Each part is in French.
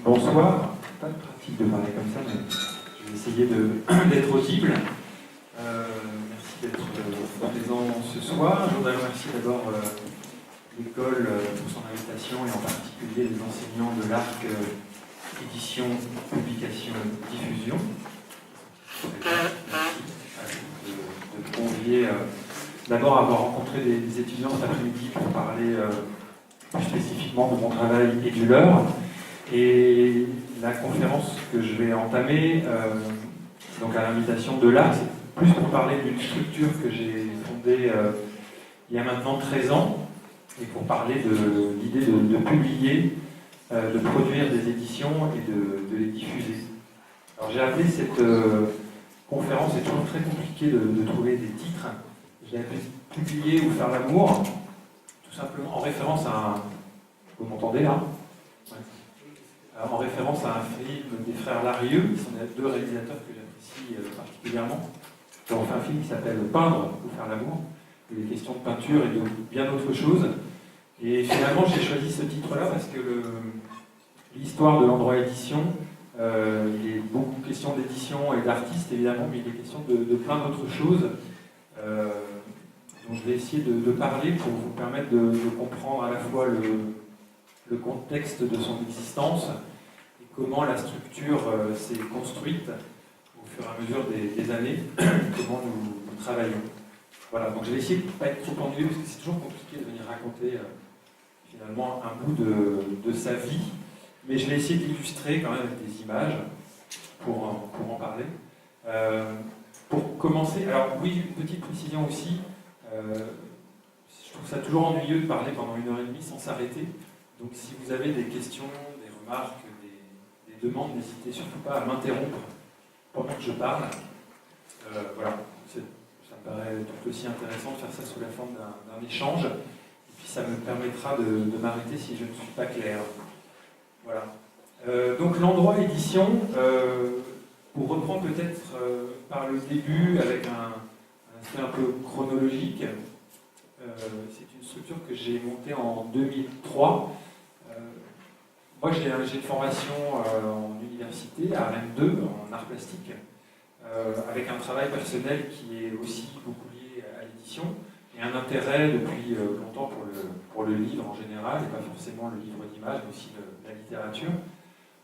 Bonsoir, pas de pratique de parler comme ça, mais je vais essayer d'être audible. Merci d'être présent ce soir. Je voudrais remercier d'abord l'école pour son invitation et en particulier les enseignants de l'ARC édition, publication, diffusion. Merci de convier d'abord à avoir rencontré des étudiants cet après-midi pour parler plus spécifiquement de mon travail et du leur. Et la conférence que je vais entamer, donc à l'invitation de l'ARC, c'est plus pour parler d'une structure que j'ai fondée il y a maintenant 13 ans, et pour parler de l'idée de publier, de produire des éditions et de les diffuser. Alors j'ai appelé cette conférence, c'est toujours très compliqué de trouver des titres. J'ai appelé publier ou faire l'amour, tout simplement en référence à un... Vous m'entendez là? Ouais. En référence à un film des frères Larieux, qui sont deux réalisateurs que j'apprécie particulièrement, qui ont fait un film qui s'appelle Peindre ou faire l'amour, où il est question de peinture et de bien d'autres choses. Et finalement, j'ai choisi ce titre-là parce que l'histoire de l'endroit édition, il est beaucoup question d'édition et d'artistes évidemment, mais il est question de plein d'autres choses. Donc je vais essayer de parler pour vous permettre de comprendre à la fois le contexte de son existence et comment la structure s'est construite au fur et à mesure des années, comment nous travaillons. Voilà, donc je vais essayer de ne pas être trop ennuyeux parce que c'est toujours compliqué de venir raconter finalement un bout de sa vie, mais je vais essayer d'illustrer quand même avec des images pour en parler. Pour commencer, alors oui, une petite précision aussi, je trouve ça toujours ennuyeux de parler pendant 1h30 sans s'arrêter. Donc si vous avez des questions, des remarques, des demandes, n'hésitez surtout pas à m'interrompre pendant que je parle. Voilà, ça me paraît tout aussi intéressant de faire ça sous la forme d'un échange. Et puis ça me permettra de m'arrêter si je ne suis pas clair. Voilà. Donc l'endroit édition, pour reprendre peut-être par le début avec un aspect un peu chronologique, c'est une structure que j'ai montée en 2003. Moi, j'ai une formation en université, à Rennes 2, en art plastique, avec un travail personnel qui est aussi beaucoup lié à l'édition, et un intérêt depuis longtemps pour le livre en général, et pas forcément le livre d'image, mais aussi la littérature.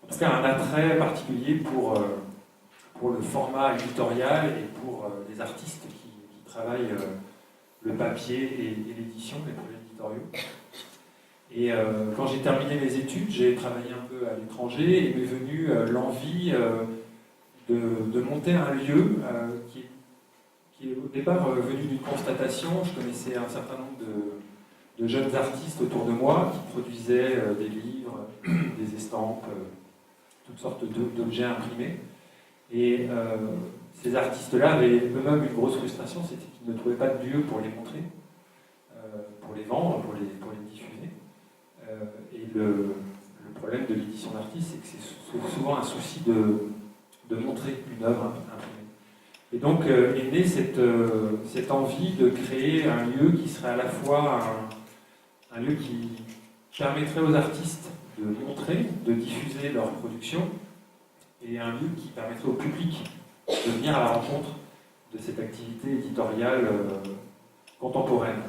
En tout cas, un attrait particulier pour le format éditorial et pour les artistes qui travaillent le papier et l'édition, les projets éditoriaux. Et quand j'ai terminé mes études, j'ai travaillé un peu à l'étranger et m'est venue l'envie de monter un lieu qui est au départ venu d'une constatation. Je connaissais un certain nombre de jeunes artistes autour de moi qui produisaient des livres, des estampes, toutes sortes d'objets imprimés. Et ces artistes-là avaient eux-mêmes une grosse frustration, c'était qu'ils ne trouvaient pas de lieu pour les montrer, pour les vendre, pour les diffuser. Et le problème de l'édition d'artistes, c'est que c'est souvent un souci de montrer une œuvre imprimée. Et donc est née cette envie de créer un lieu qui serait à la fois un lieu qui permettrait aux artistes de montrer, de diffuser leur production, et un lieu qui permettrait au public de venir à la rencontre de cette activité éditoriale contemporaine.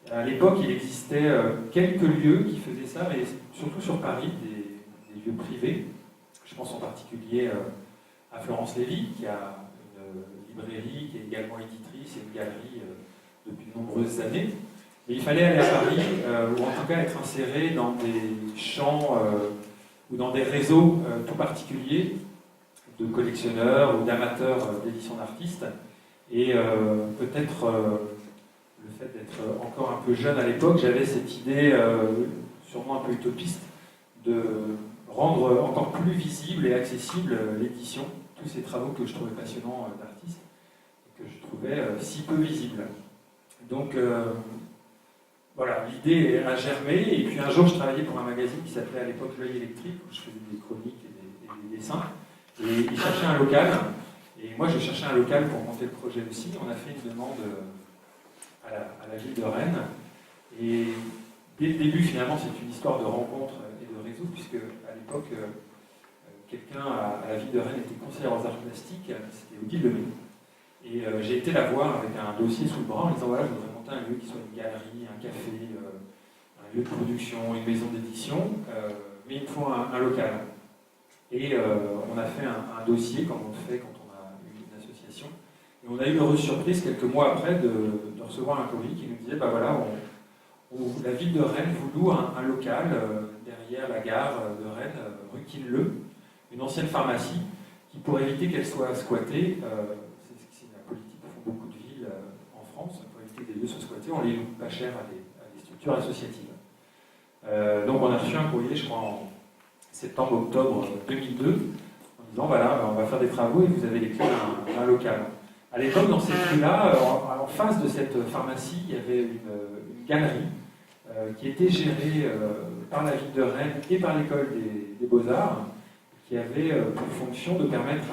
À l'époque, il existait quelques lieux qui faisaient ça, mais surtout sur Paris, des lieux privés. Je pense en particulier à Florence Lévy, qui a une librairie, qui est également éditrice et une galerie depuis de nombreuses années. Mais il fallait aller à Paris, ou en tout cas être inséré dans des champs ou dans des réseaux tout particuliers de collectionneurs ou d'amateurs d'édition d'artistes. Et peut-être le fait d'être encore un peu jeune à l'époque, j'avais cette idée, sûrement un peu utopiste, de rendre encore plus visible et accessible l'édition, tous ces travaux que je trouvais passionnants d'artistes et que je trouvais si peu visibles. Donc voilà, l'idée a germé, et puis un jour je travaillais pour un magazine qui s'appelait à l'époque L'Œil électrique, où je faisais des chroniques et des dessins, et il cherchait un local, et moi je cherchais un local pour monter le projet aussi. On a fait une demande à la ville de Rennes, et dès le début finalement c'est une histoire de rencontre et de réseau, puisque l'époque, quelqu'un à la ville de Rennes était conseiller aux arts plastiques, c'était Odile Lemay. Et j'ai été la voir avec un dossier sous le bras en disant voilà, je voudrais monter un lieu qui soit une galerie, un café, un lieu de production, une maison d'édition, mais il me faut un local. Et on a fait un dossier, comme on le fait quand on a une association. Et on a eu l'heureuse surprise, quelques mois après, de recevoir un courrier qui nous disait bah voilà, la ville de Rennes vous loue un local derrière la gare de Rennes, rue Quinleu, une ancienne pharmacie, qui pour éviter qu'elle soit squattée, c'est la politique que font beaucoup de villes en France, pour éviter que les lieux soient squattés, on les loue pas cher à des structures associatives. Donc on a reçu un courrier, je crois, en septembre-octobre 2002, en disant voilà, on va faire des travaux et vous avez les clés d'un local. À l'époque, dans ces rues-là, en face de cette pharmacie, il y avait une galerie qui était gérée par la ville de Rennes et par l'école des Beaux-Arts, qui avait pour fonction de permettre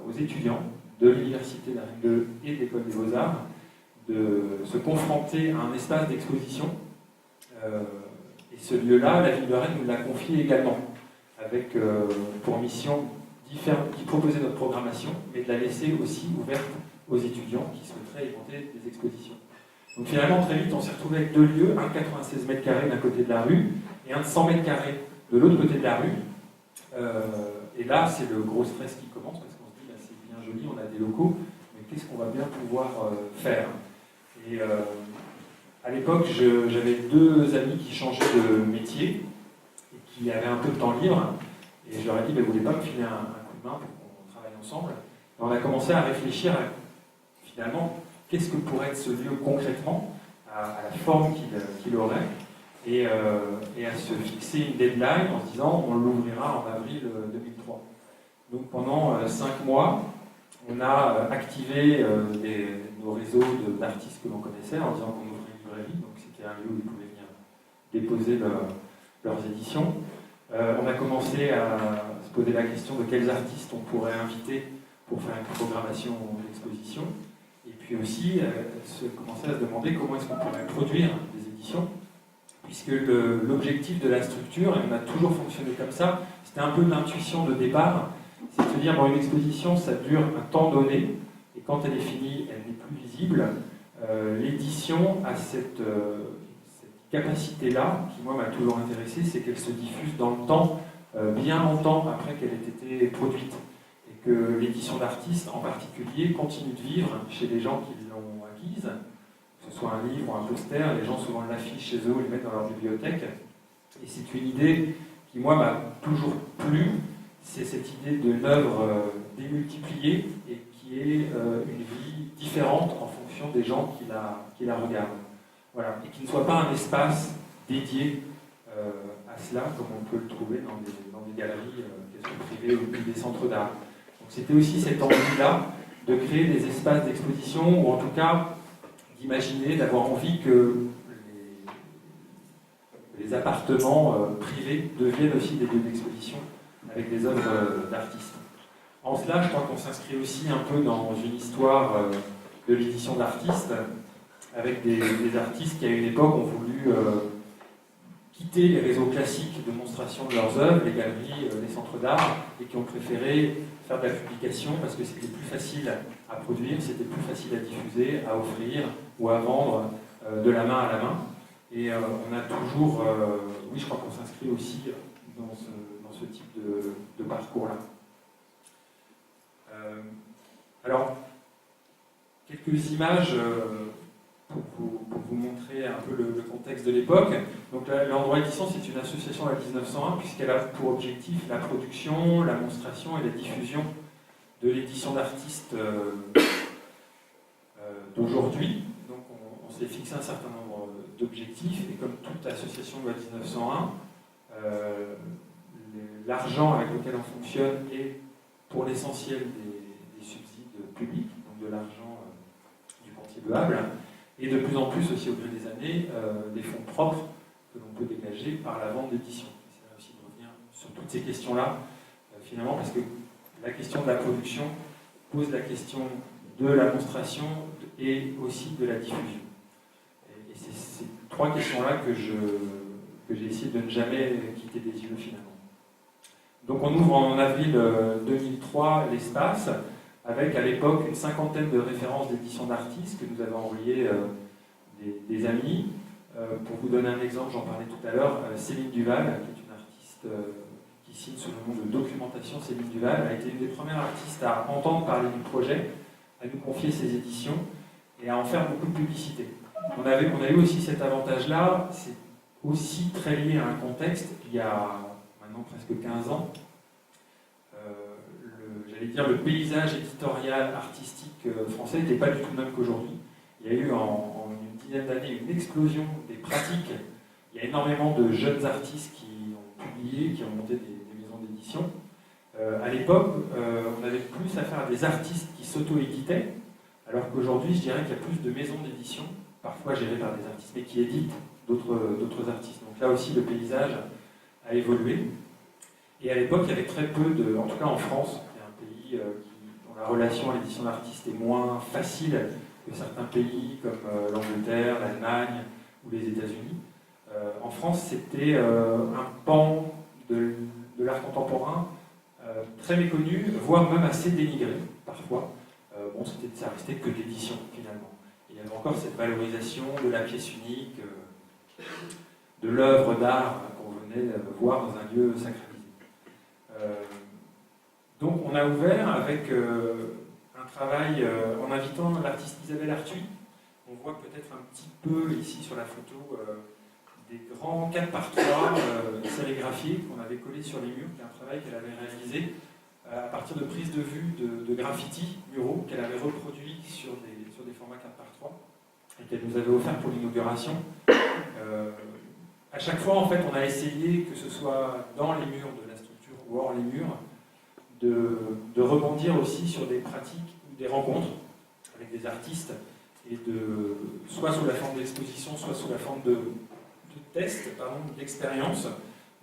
aux étudiants de l'université de Rennes 2 et de l'école des Beaux-Arts de se confronter à un espace d'exposition. Et ce lieu-là, la ville de Rennes nous l'a confié également, avec pour mission d'y proposer notre programmation, mais de la laisser aussi ouverte aux étudiants qui souhaiteraient y monter des expositions. Donc finalement, très vite, on s'est retrouvé avec deux lieux, un de 96 mètres carrés d'un côté de la rue et un de 100 mètres carrés de l'autre côté de la rue. Et là, c'est le gros stress qui commence, parce qu'on se dit, c'est bien joli, on a des locaux, mais qu'est-ce qu'on va bien pouvoir faire? Et à l'époque, j'avais deux amis qui changeaient de métier et qui avaient un peu de temps libre, et je leur ai dit, vous ne voulez pas me filer un coup de main pour qu'on travaille ensemble? Et on a commencé à réfléchir à, finalement, qu'est-ce que pourrait être ce lieu concrètement, à la forme qu'il aurait, et à se fixer une deadline en se disant on l'ouvrira en avril 2003. Donc pendant 5 mois, on a activé nos réseaux d'artistes que l'on connaissait en disant qu'on ouvrait une librairie, donc c'était un lieu où ils pouvaient venir déposer leurs éditions. On a commencé à se poser la question de quels artistes on pourrait inviter pour faire une programmation d'exposition. Et puis aussi, commencer à se demander comment est-ce qu'on pourrait produire des éditions, puisque l'objectif de la structure, et on a toujours fonctionné comme ça, c'était un peu l'intuition de départ, c'est de se dire, une exposition, ça dure un temps donné, et quand elle est finie, elle n'est plus visible. L'édition a cette capacité-là, qui moi m'a toujours intéressé, c'est qu'elle se diffuse dans le temps, bien longtemps après qu'elle ait été produite. Et que l'édition d'artistes, en particulier, continue de vivre chez les gens qui l'ont acquise, que ce soit un livre ou un poster, les gens souvent l'affichent chez eux, les mettent dans leur bibliothèque. Et c'est une idée qui, moi, m'a toujours plu, c'est cette idée d'une œuvre démultipliée et qui est une vie différente en fonction des gens qui la regardent. Voilà. Et qui ne soit pas un espace dédié à cela, comme on peut le trouver dans des galeries qu'elles soient privées ou des centres d'art. Donc c'était aussi cette envie-là de créer des espaces d'exposition, ou en tout cas d'imaginer, d'avoir envie que les appartements privés deviennent aussi des lieux d'exposition avec des œuvres d'artistes. En cela, je crois qu'on s'inscrit aussi un peu dans une histoire de l'édition d'artistes, avec des artistes qui, à une époque, ont voulu quitter les réseaux classiques de monstration de leurs œuvres, les galeries, les centres d'art, et qui ont préféré faire de la publication parce que c'était plus facile à produire, c'était plus facile à diffuser, à offrir ou à vendre de la main à la main. Et on a toujours, oui, je crois qu'on s'inscrit aussi dans ce type de parcours-là. Alors, quelques images pour vous montrer un peu le contexte de l'époque. Donc l'Endroit Édition, c'est une association à 1901 puisqu'elle a pour objectif la production, la monstration et la diffusion de l'édition d'artistes d'aujourd'hui. Donc on s'est fixé un certain nombre d'objectifs et comme toute association loi 1901, l'argent avec lequel on fonctionne est pour l'essentiel des subsides publics, donc de l'argent du contribuable. Et de plus en plus aussi au gré des années, des fonds propres que l'on peut dégager par la vente d'éditions. C'est aussi de revenir sur toutes ces questions-là, finalement, parce que la question de la production pose la question de la monstration et aussi de la diffusion. Et c'est ces trois questions-là que j'ai essayé de ne jamais quitter des yeux, finalement. Donc on ouvre en avril 2003 l'espace, avec à l'époque une cinquantaine de références d'éditions d'artistes que nous avaient envoyées des amis. Pour vous donner un exemple, j'en parlais tout à l'heure, Céline Duval, qui est une artiste qui signe sous le nom de Documentation Céline Duval, a été une des premières artistes à entendre parler du projet, à nous confier ses éditions et à en faire beaucoup de publicité. On a eu aussi cet avantage-là, c'est aussi très lié à un contexte. Il y a maintenant presque 15 ans, le paysage éditorial artistique français n'était pas du tout le même qu'aujourd'hui. Il y a eu en une dizaine d'années une explosion des pratiques. Il y a énormément de jeunes artistes qui ont publié, qui ont monté des maisons d'édition. À l'époque, on avait plus affaire à des artistes qui s'auto-éditaient, alors qu'aujourd'hui, je dirais qu'il y a plus de maisons d'édition, parfois gérées par des artistes, mais qui éditent d'autres artistes. Donc là aussi, le paysage a évolué. Et à l'époque, il y avait très peu en tout cas en France, qui est un pays dont la relation à l'édition d'artistes est moins facile que certains pays comme l'Angleterre, l'Allemagne ou les États-Unis. En France, c'était un pan de l'art contemporain très méconnu, voire même assez dénigré parfois. Ça restait que de l'édition finalement. Et il y avait encore cette valorisation de la pièce unique, de l'œuvre d'art qu'on venait voir dans un lieu sacralisé. Donc on a ouvert avec un travail en invitant l'artiste Isabelle Arthuis. On voit peut-être un petit peu ici sur la photo des grands 4x3 sérigraphiés qu'on avait collés sur les murs, qui est un travail qu'elle avait réalisé à partir de prises de vue de graffitis muraux qu'elle avait reproduits sur des formats 4x3 et qu'elle nous avait offert pour l'inauguration. À chaque fois, en fait, on a essayé, que ce soit dans les murs de la structure ou hors les murs, de rebondir aussi sur des pratiques ou des rencontres avec des artistes, et soit sous la forme d'exposition, soit sous la forme de tests, d'expériences,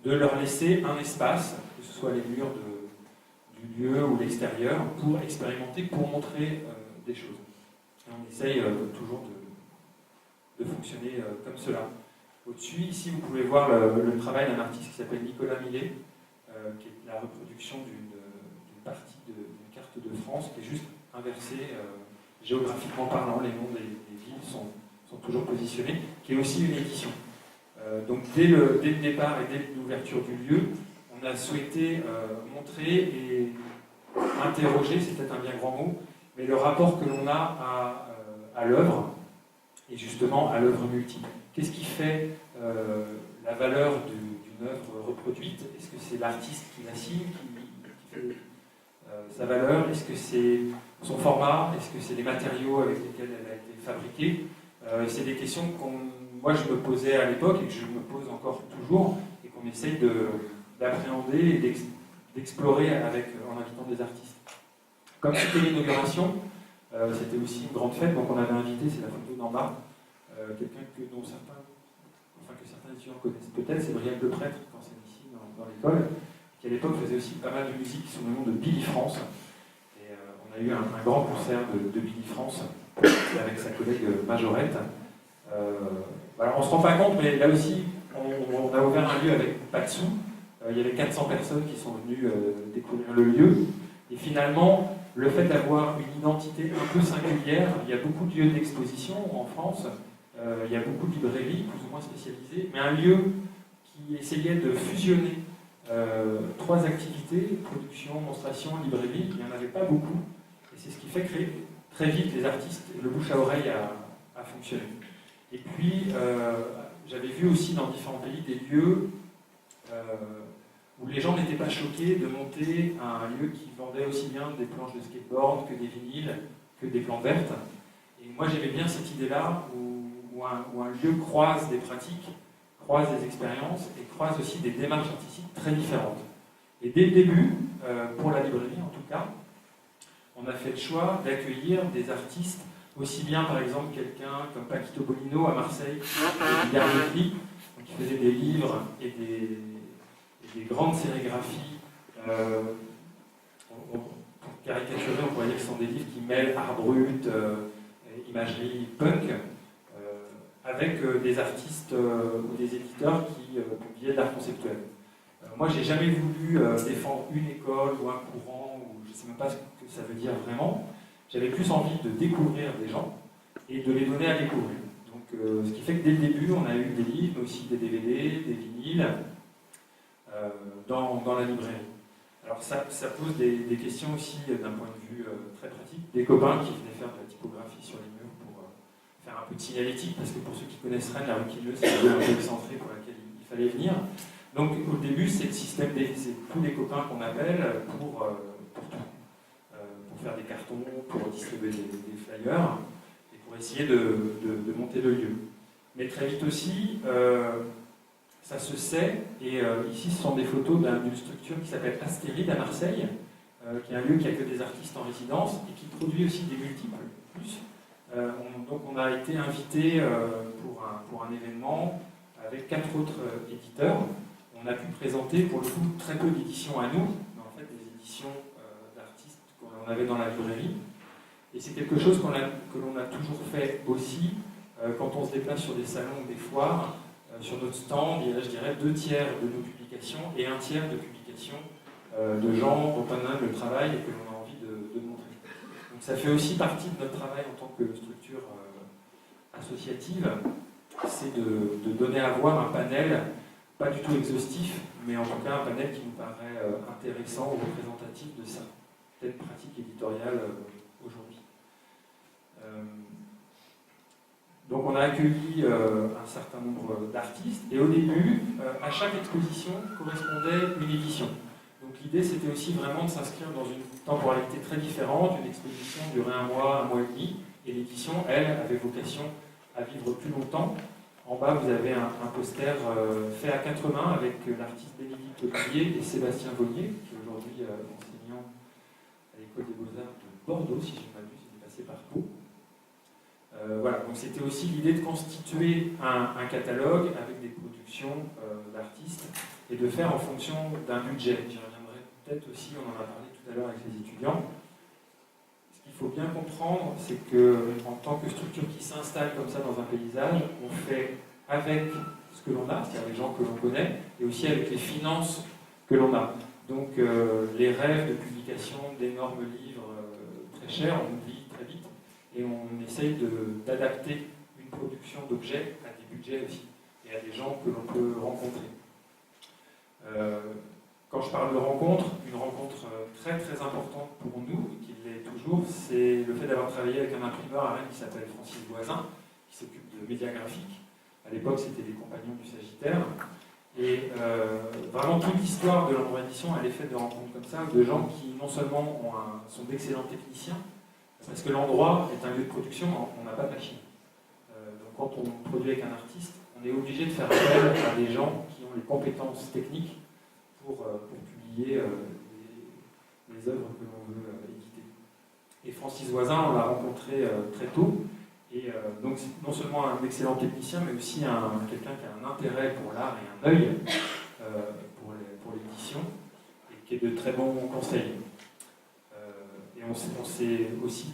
de leur laisser un espace, que ce soit les murs du lieu ou l'extérieur, pour expérimenter, pour montrer des choses. Et on essaye toujours de fonctionner comme cela. Au-dessus, ici, vous pouvez voir le travail d'un artiste qui s'appelle Nicolas Millet, qui est la reproduction d'une partie d'une carte de France qui est juste inversée, géographiquement parlant, les noms des villes sont toujours positionnés, qui est aussi une édition. Donc dès le départ et dès l'ouverture du lieu, on a souhaité montrer et interroger, c'est peut-être un bien grand mot, mais le rapport que l'on a à l'œuvre, et justement à l'œuvre multiple. Qu'est-ce qui fait la valeur d'une œuvre reproduite? Est-ce que c'est l'artiste qui la signe, qui fait sa valeur? Est-ce que c'est son format? Est-ce que c'est les matériaux avec lesquels elle a été fabriquée? C'est des questions que moi je me posais à l'époque et que je me pose encore toujours et qu'on essaye d'appréhender et d'explorer en invitant des artistes. Comme c'était l'inauguration, c'était aussi une grande fête, donc on avait invité, c'est la photo d'en bas, quelqu'un que certains étudiants connaissent peut-être, c'est Brielle Leprêtre, enseigne ici dans l'école, qui à l'époque faisait aussi pas mal de musique sous le nom de Billy France. Et on a eu un grand concert de Billy France avec sa collègue Majorette. Alors on ne se rend pas compte, mais là aussi, on a ouvert un lieu avec pas de sous. Il y avait 400 personnes qui sont venues découvrir le lieu. Et finalement, le fait d'avoir une identité un peu singulière, il y a beaucoup de lieux d'exposition en France, il y a beaucoup de librairies, plus ou moins spécialisées, mais un lieu qui essayait de fusionner 3 activités, production, monstration, librairie, il n'y en avait pas beaucoup. Et c'est ce qui fait que très vite les artistes, le bouche à oreille a fonctionné. Et puis, j'avais vu aussi dans différents pays des lieux où les gens n'étaient pas choqués de monter un lieu qui vendait aussi bien des planches de skateboard que des vinyles, que des plantes vertes. Et moi j'aimais bien cette idée-là où un lieu croise des pratiques, croise des expériences et croise aussi des démarches artistiques très différentes. Et dès le début, pour la librairie en tout cas, on a fait le choix d'accueillir des artistes, aussi bien par exemple quelqu'un comme Paquito Bolino à Marseille, qui faisait des livres et des grandes sérigraphies. Pour caricaturer, on pourrait dire que ce sont des livres qui mêlent art brut, imagerie punk, avec des artistes ou des éditeurs qui publiaient de l'art conceptuel. Moi, j'ai jamais voulu défendre une école ou un courant, ou je ne sais même pas ce que ça veut dire vraiment. J'avais plus envie de découvrir des gens et de les donner à découvrir. Donc, ce qui fait que dès le début, on a eu des livres, mais aussi des DVD, des vinyles dans la librairie. Alors, ça pose des questions aussi d'un point de vue très pratique. Des copains qui venaient faire de la typographie sur les murs pour faire un peu de signalétique, parce que pour ceux qui connaissent Rennes, la rue Quilleux, c'est une rue un peu excentrée pour laquelle il fallait venir. Donc au début, c'est le système c'est tous les copains qu'on appelle pour faire des cartons, pour distribuer des flyers et pour essayer de monter le lieu. Mais très vite aussi, ça se sait, et ici ce sont des photos d'une structure qui s'appelle Astéride à Marseille, qui est un lieu qui accueille des artistes en résidence et qui produit aussi des multiples plus. Donc on a été invité pour un événement avec 4 autres éditeurs. On a pu présenter pour le coup très peu d'éditions à nous, mais en fait des éditions d'artistes qu'on avait dans la librairie. Et c'est quelque chose que l'on a toujours fait aussi quand on se déplace sur des salons ou des foires. Sur notre stand, il y a, je dirais, 2 tiers de nos publications et 1 tiers de publications de gens dont on aime le travail et que l'on a envie de montrer. Donc ça fait aussi partie de notre travail en tant que structure associative, c'est de donner à voir un panel pas du tout exhaustif, mais en tout cas un panel qui nous paraît intéressant ou représentatif de certaines pratiques éditoriales aujourd'hui. Donc on a accueilli un certain nombre d'artistes, et au début, à chaque exposition correspondait une édition. Donc l'idée c'était aussi vraiment de s'inscrire dans une temporalité très différente. Une exposition durait 1 mois, 1 mois et demi, et l'édition, elle, avait vocation à vivre plus longtemps. En bas, vous avez un poster fait à 4 mains avec l'artiste Bénédicte Olivier et Sébastien Vonnier, qui est aujourd'hui enseignant à l'École des Beaux-Arts de Bordeaux, si je ne m'abuse, il est passé par Pau. Voilà, donc c'était aussi l'idée de constituer un catalogue avec des productions d'artistes et de faire en fonction d'un budget. J'y reviendrai peut-être aussi, on en a parlé tout à l'heure avec les étudiants. Ce qu'il faut bien comprendre, c'est qu'en tant que structure qui s'installe comme ça dans un paysage, on fait avec ce que l'on a, c'est-à-dire les gens que l'on connaît, et aussi avec les finances que l'on a. Donc les rêves de publication d'énormes livres très chers, on oublie très vite, et on essaye d'adapter une production d'objets à des budgets aussi, et à des gens que l'on peut rencontrer. Quand je parle de rencontre, une rencontre très très importante pour nous, qui l'est toujours, c'est le fait d'avoir travaillé avec un imprimeur à Rennes qui s'appelle Francis Voisin, qui s'occupe de médias graphiques. À l'époque, c'était les Compagnons du Sagittaire. Et vraiment, toute l'histoire de l'Ombre Édition, elle est faite de rencontres comme ça, de gens qui non seulement sont d'excellents techniciens, parce que l'endroit est un lieu de production, on n'a pas de machine. Donc quand on produit avec un artiste, on est obligé de faire appel à des gens qui ont les compétences techniques pour publier les œuvres que l'on veut éditer. Et Francis Voisin, on l'a rencontré très tôt, et donc c'est non seulement un excellent technicien, mais aussi quelqu'un qui a un intérêt pour l'art et un œil pour l'édition, et qui est de très bons conseils. Et on s'est aussi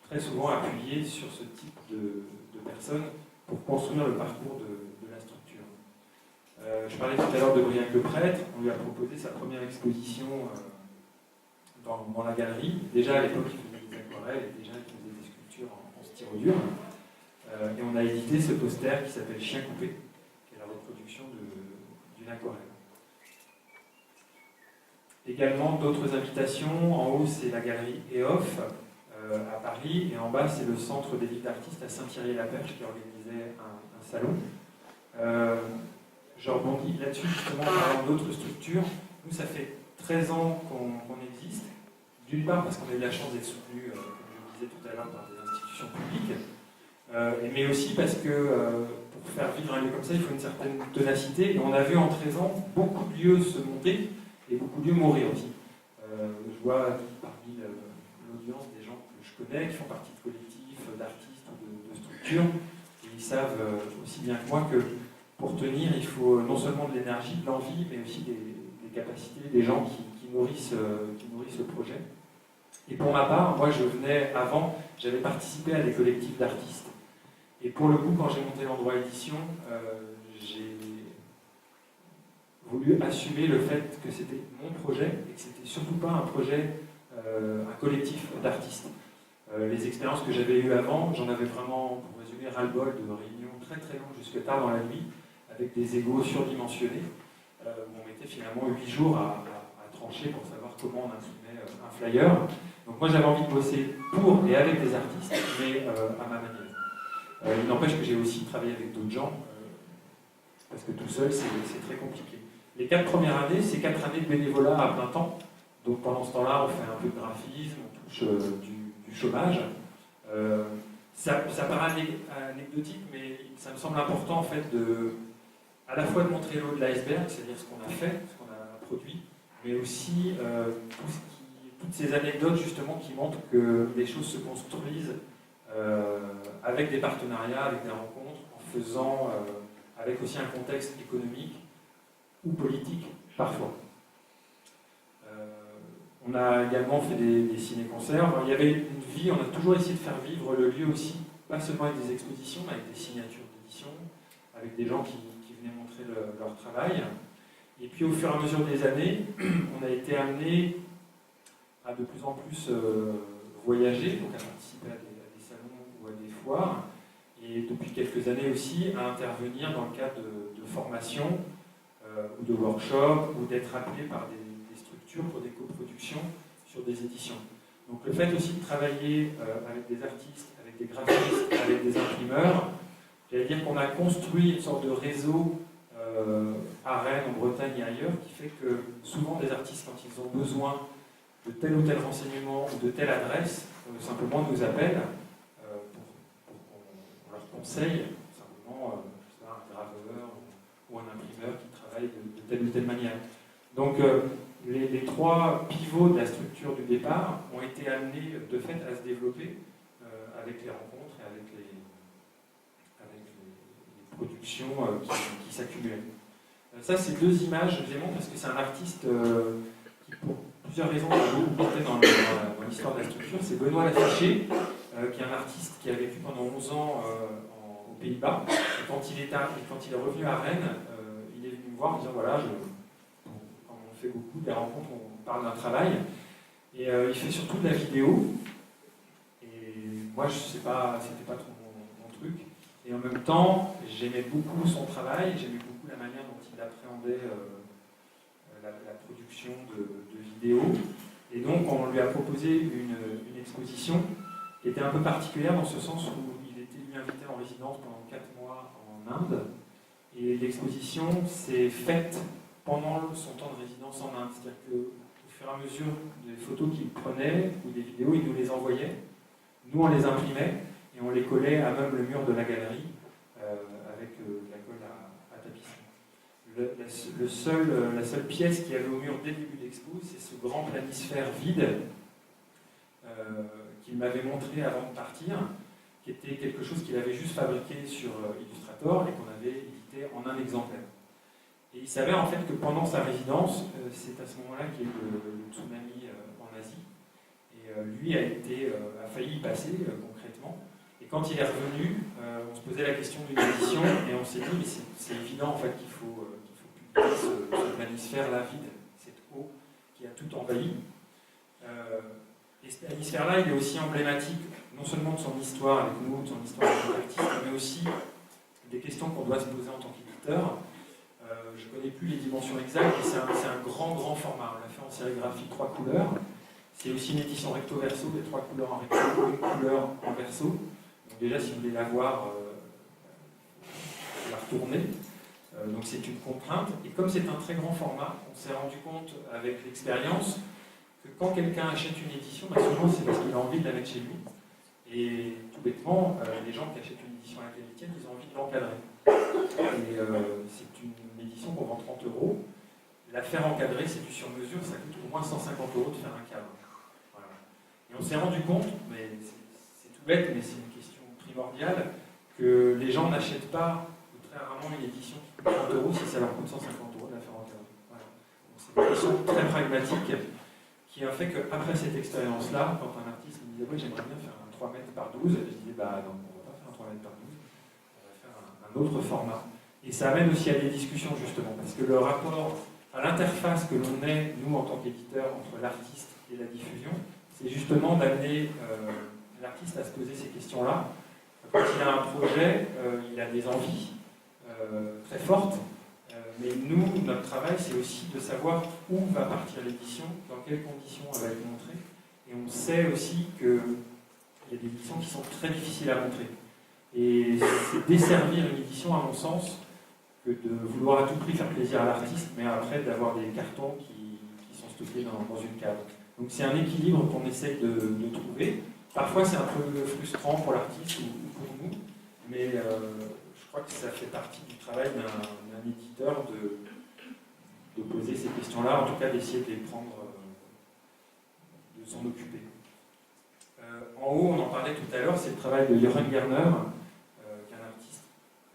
très souvent appuyé sur ce type de personnes pour construire le parcours de la structure. Je parlais tout à l'heure de Briac le Prêtre, on lui a proposé sa première exposition dans la galerie. Déjà à l'époque, il faisait des aquarelles et déjà il faisait des sculptures en styrodure. Et on a édité ce poster qui s'appelle Chien coupé, qui est la reproduction d'une aquarelle. Également d'autres invitations. En haut, c'est la galerie EOF à Paris, et en bas, c'est le Centre des livres d'artistes à Saint-Thierry-la-Perche qui organisait un salon. Je rebondis là-dessus, justement, en parlant d'autres structures. Nous, ça fait 13 ans qu'on existe. D'une part, parce qu'on a eu la chance d'être soutenu, comme je le disais tout à l'heure, par des institutions publiques, mais aussi parce que pour faire vivre un lieu comme ça, il faut une certaine ténacité. Et on a vu en 13 ans beaucoup de lieux se monter et beaucoup de lieux mourir aussi. Je vois parmi l'audience des gens que je connais qui font partie de collectifs, d'artistes ou de structures, et ils savent aussi bien que moi que pour tenir, il faut non seulement de l'énergie, de l'envie, mais aussi des capacités, des gens qui nourrissent le projet. Et pour ma part, moi je venais avant, j'avais participé à des collectifs d'artistes. Et pour le coup, quand j'ai monté l'endroit édition, voulu assumer le fait que c'était mon projet et que c'était surtout pas un projet, un collectif d'artistes. Les expériences que j'avais eues avant, j'en avais vraiment, pour résumer, ras-le-bol de réunions très très longues jusque tard dans la nuit, avec des égos surdimensionnés, où on mettait finalement 8 jours à trancher pour savoir comment on imprimait un flyer. Donc moi j'avais envie de bosser pour et avec des artistes, mais à ma manière. Il n'empêche que j'ai aussi travaillé avec d'autres gens, parce que tout seul c'est très compliqué. Les 4 premières années, c'est 4 années de bénévolat à plein temps. Donc pendant ce temps-là, on fait un peu de graphisme, on touche du chômage. Ça paraît anecdotique, mais ça me semble important en fait à la fois de montrer l'eau de l'iceberg, c'est-à-dire ce qu'on a fait, ce qu'on a produit, mais aussi toutes ces anecdotes justement qui montrent que les choses se construisent avec des partenariats, avec des rencontres, en faisant avec aussi un contexte économique ou politique parfois. On a également fait des ciné-concerts. Il y avait une vie, on a toujours essayé de faire vivre le lieu aussi, pas seulement avec des expositions, mais avec des signatures d'édition, avec des gens qui venaient montrer leur travail. Et puis au fur et à mesure des années, on a été amené à de plus en plus voyager, donc à participer à des salons ou à des foires, et depuis quelques années aussi à intervenir dans le cadre de formations ou de workshops, ou d'être appelé par des structures pour des coproductions sur des éditions. Donc le fait aussi de travailler avec des artistes, avec des graphistes, avec des imprimeurs, j'allais dire qu'on a construit une sorte de réseau à Rennes, en Bretagne et ailleurs, qui fait que souvent des artistes, quand ils ont besoin de tel ou tel renseignement ou de telle adresse, simplement nous appellent pour qu'on leur conseille simplement un graveur ou un imprimeur qui travaille de telle ou telle manière. Donc les 3 pivots de la structure du départ ont été amenés de fait à se développer avec les rencontres et avec les productions qui s'accumulaient. Ça, c'est 2 images, je les montre parce que c'est un artiste qui, pour plusieurs raisons, a beaucoup porté dans l'histoire de la structure. C'est Benoît Laffiché, qui est un artiste qui a vécu pendant 11 ans aux Pays-Bas. Et quand il est revenu à Rennes, il est venu me voir en me disant voilà, quand on fait beaucoup des rencontres, on parle d'un travail. Et il fait surtout de la vidéo. Et moi, c'était pas trop mon truc. Et en même temps, j'aimais beaucoup son travail, j'aimais beaucoup la manière dont il appréhendait la production de vidéos. Et donc, on lui a proposé une exposition qui était un peu particulière dans ce sens où il était lui invité en résidence pendant 4 mois en Inde. Et l'exposition s'est faite pendant son temps de résidence en Inde. C'est-à-dire qu'au fur et à mesure des photos qu'il prenait ou des vidéos, il nous les envoyait. Nous, on les imprimait. Et on les collait à même le mur de la galerie avec de la colle à tapisserie. La seule pièce qu'il y avait au mur dès le début de l'expo, c'est ce grand planisphère vide qu'il m'avait montré avant de partir, qui était quelque chose qu'il avait juste fabriqué sur Illustrator et qu'on avait édité en un exemplaire. Et il s'avère en fait que pendant sa résidence, c'est à ce moment-là qu'il y a eu le tsunami en Asie. Et lui a failli y passer concrètement. Et quand il est revenu, on se posait la question d'une édition et on s'est dit mais c'est évident en fait qu'il faut publier ce planisphère-là vide, cette eau qui a tout envahi. Et ce planisphère-là, il est aussi emblématique non seulement de son histoire avec nous, de son histoire avec l'artiste, mais aussi des questions qu'on doit se poser en tant qu'éditeur. Je ne connais plus les dimensions exactes, mais c'est un grand format. On l'a fait en sérigraphie 3 couleurs. C'est aussi une édition recto-verso, des 3 couleurs en recto, une couleur en verso. Donc déjà, si vous voulez la voir, la retourner. Donc c'est une contrainte. Et comme c'est un très grand format, on s'est rendu compte avec l'expérience que quand quelqu'un achète une édition, souvent c'est parce qu'il a envie de la mettre chez lui. Et tout bêtement, les gens qui achètent une édition à laquelle ils tiennent, ils ont envie de l'encadrer. Et c'est une édition qu'on vend 30 €. La faire encadrer, c'est du sur-mesure, ça coûte au moins 150 € de faire un cadre. Voilà. Et on s'est rendu compte, mais c'est tout bête, mais c'est une question primordiale, que les gens n'achètent pas, ou très rarement, une édition qui coûte 30 € si ça leur coûte 150 € de la faire encadrer. Voilà. Donc c'est une question très pragmatique qui a fait qu'après cette expérience-là, quand un artiste me disait « oui, j'aimerais bien faire un 3 mètres par 12 », je disais « bah non, on ne va pas faire un 3 mètres par 12, on va faire un autre format ». Et ça amène aussi à des discussions, justement, parce que le rapport à l'interface que l'on est, nous, en tant qu'éditeur, entre l'artiste et la diffusion, c'est justement d'amener l'artiste à se poser ces questions-là. Quand il a un projet, il a des envies très fortes, mais nous, notre travail, c'est aussi de savoir où va partir l'édition, dans quelles conditions elle va être montrée, et on sait aussi qu'il y a des éditions qui sont très difficiles à montrer. Et c'est desservir une édition, à mon sens, que de vouloir à tout prix faire plaisir à l'artiste, mais après d'avoir des cartons qui sont stockés dans une cave. Donc c'est un équilibre qu'on essaye de trouver. Parfois c'est un peu frustrant pour l'artiste ou pour nous, mais je crois que ça fait partie du travail d'un éditeur de poser ces questions-là, en tout cas d'essayer de les prendre, de s'en occuper. En haut, on en parlait tout à l'heure, c'est le travail de Jürgen Gerner,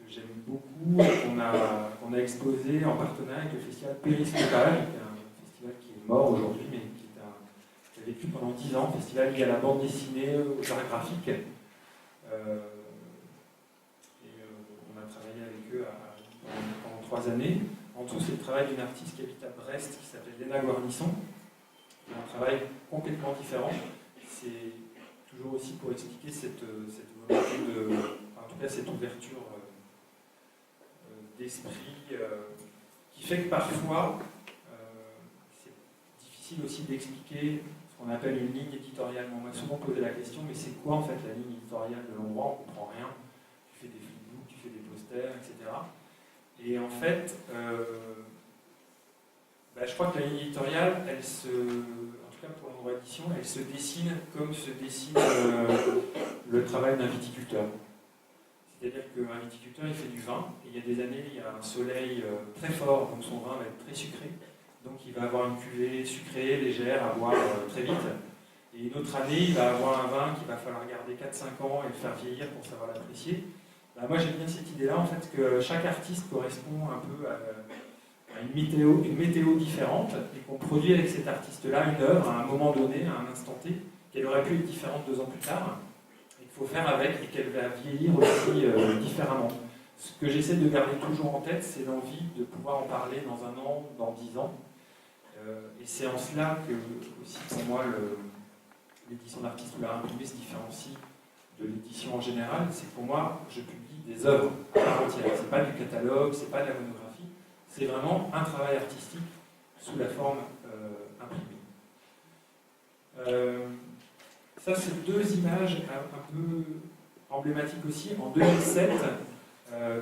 j'aime beaucoup, qu'on a exposé en partenariat avec le festival Périscopal, qui est un festival qui est mort aujourd'hui, mais qui a vécu pendant 10 ans, festival lié à la bande dessinée, aux arts graphiques. Et on a travaillé avec eux pendant 3 années. En tout, c'est le travail d'une artiste qui habite à Brest, qui s'appelle Léna Guarnisson. C'est un travail complètement différent. C'est toujours aussi pour expliquer cette volonté en tout cas cette ouverture d'esprit qui fait que parfois c'est difficile aussi d'expliquer ce qu'on appelle une ligne éditoriale. On m'a souvent posé la question, mais c'est quoi en fait la ligne éditoriale de l'endroit? On ne comprend rien. Tu fais des flipbooks, tu fais des posters, etc. Et en fait, je crois que la ligne éditoriale, en tout cas pour l'endroit édition, elle se dessine comme se dessine le travail d'un viticulteur. C'est-à-dire qu'un viticulteur, il fait du vin, et il y a des années, il y a un soleil très fort, donc son vin va être très sucré. Donc il va avoir une cuvée sucrée, légère, à boire très vite. Et une autre année, il va avoir un vin qu'il va falloir garder 4-5 ans et le faire vieillir pour savoir l'apprécier. Moi, j'aime bien cette idée-là, en fait, que chaque artiste correspond un peu à une météo différente, et qu'on produit avec cet artiste-là une œuvre à un moment donné, à un instant T, qu'elle aurait pu être différente 2 ans plus tard. Il faut faire avec et qu'elle va vieillir aussi différemment. Ce que j'essaie de garder toujours en tête, c'est l'envie de pouvoir en parler dans 1 an, dans 10 ans. Et c'est en cela que, aussi pour moi, l'édition d'artiste ou l'art imprimé se différencie de l'édition en général. C'est que pour moi, je publie des œuvres à part entière. Ce n'est pas du catalogue, ce n'est pas de la monographie. C'est vraiment un travail artistique sous la forme imprimée. Ça, c'est 2 images un peu emblématiques aussi. En 2007,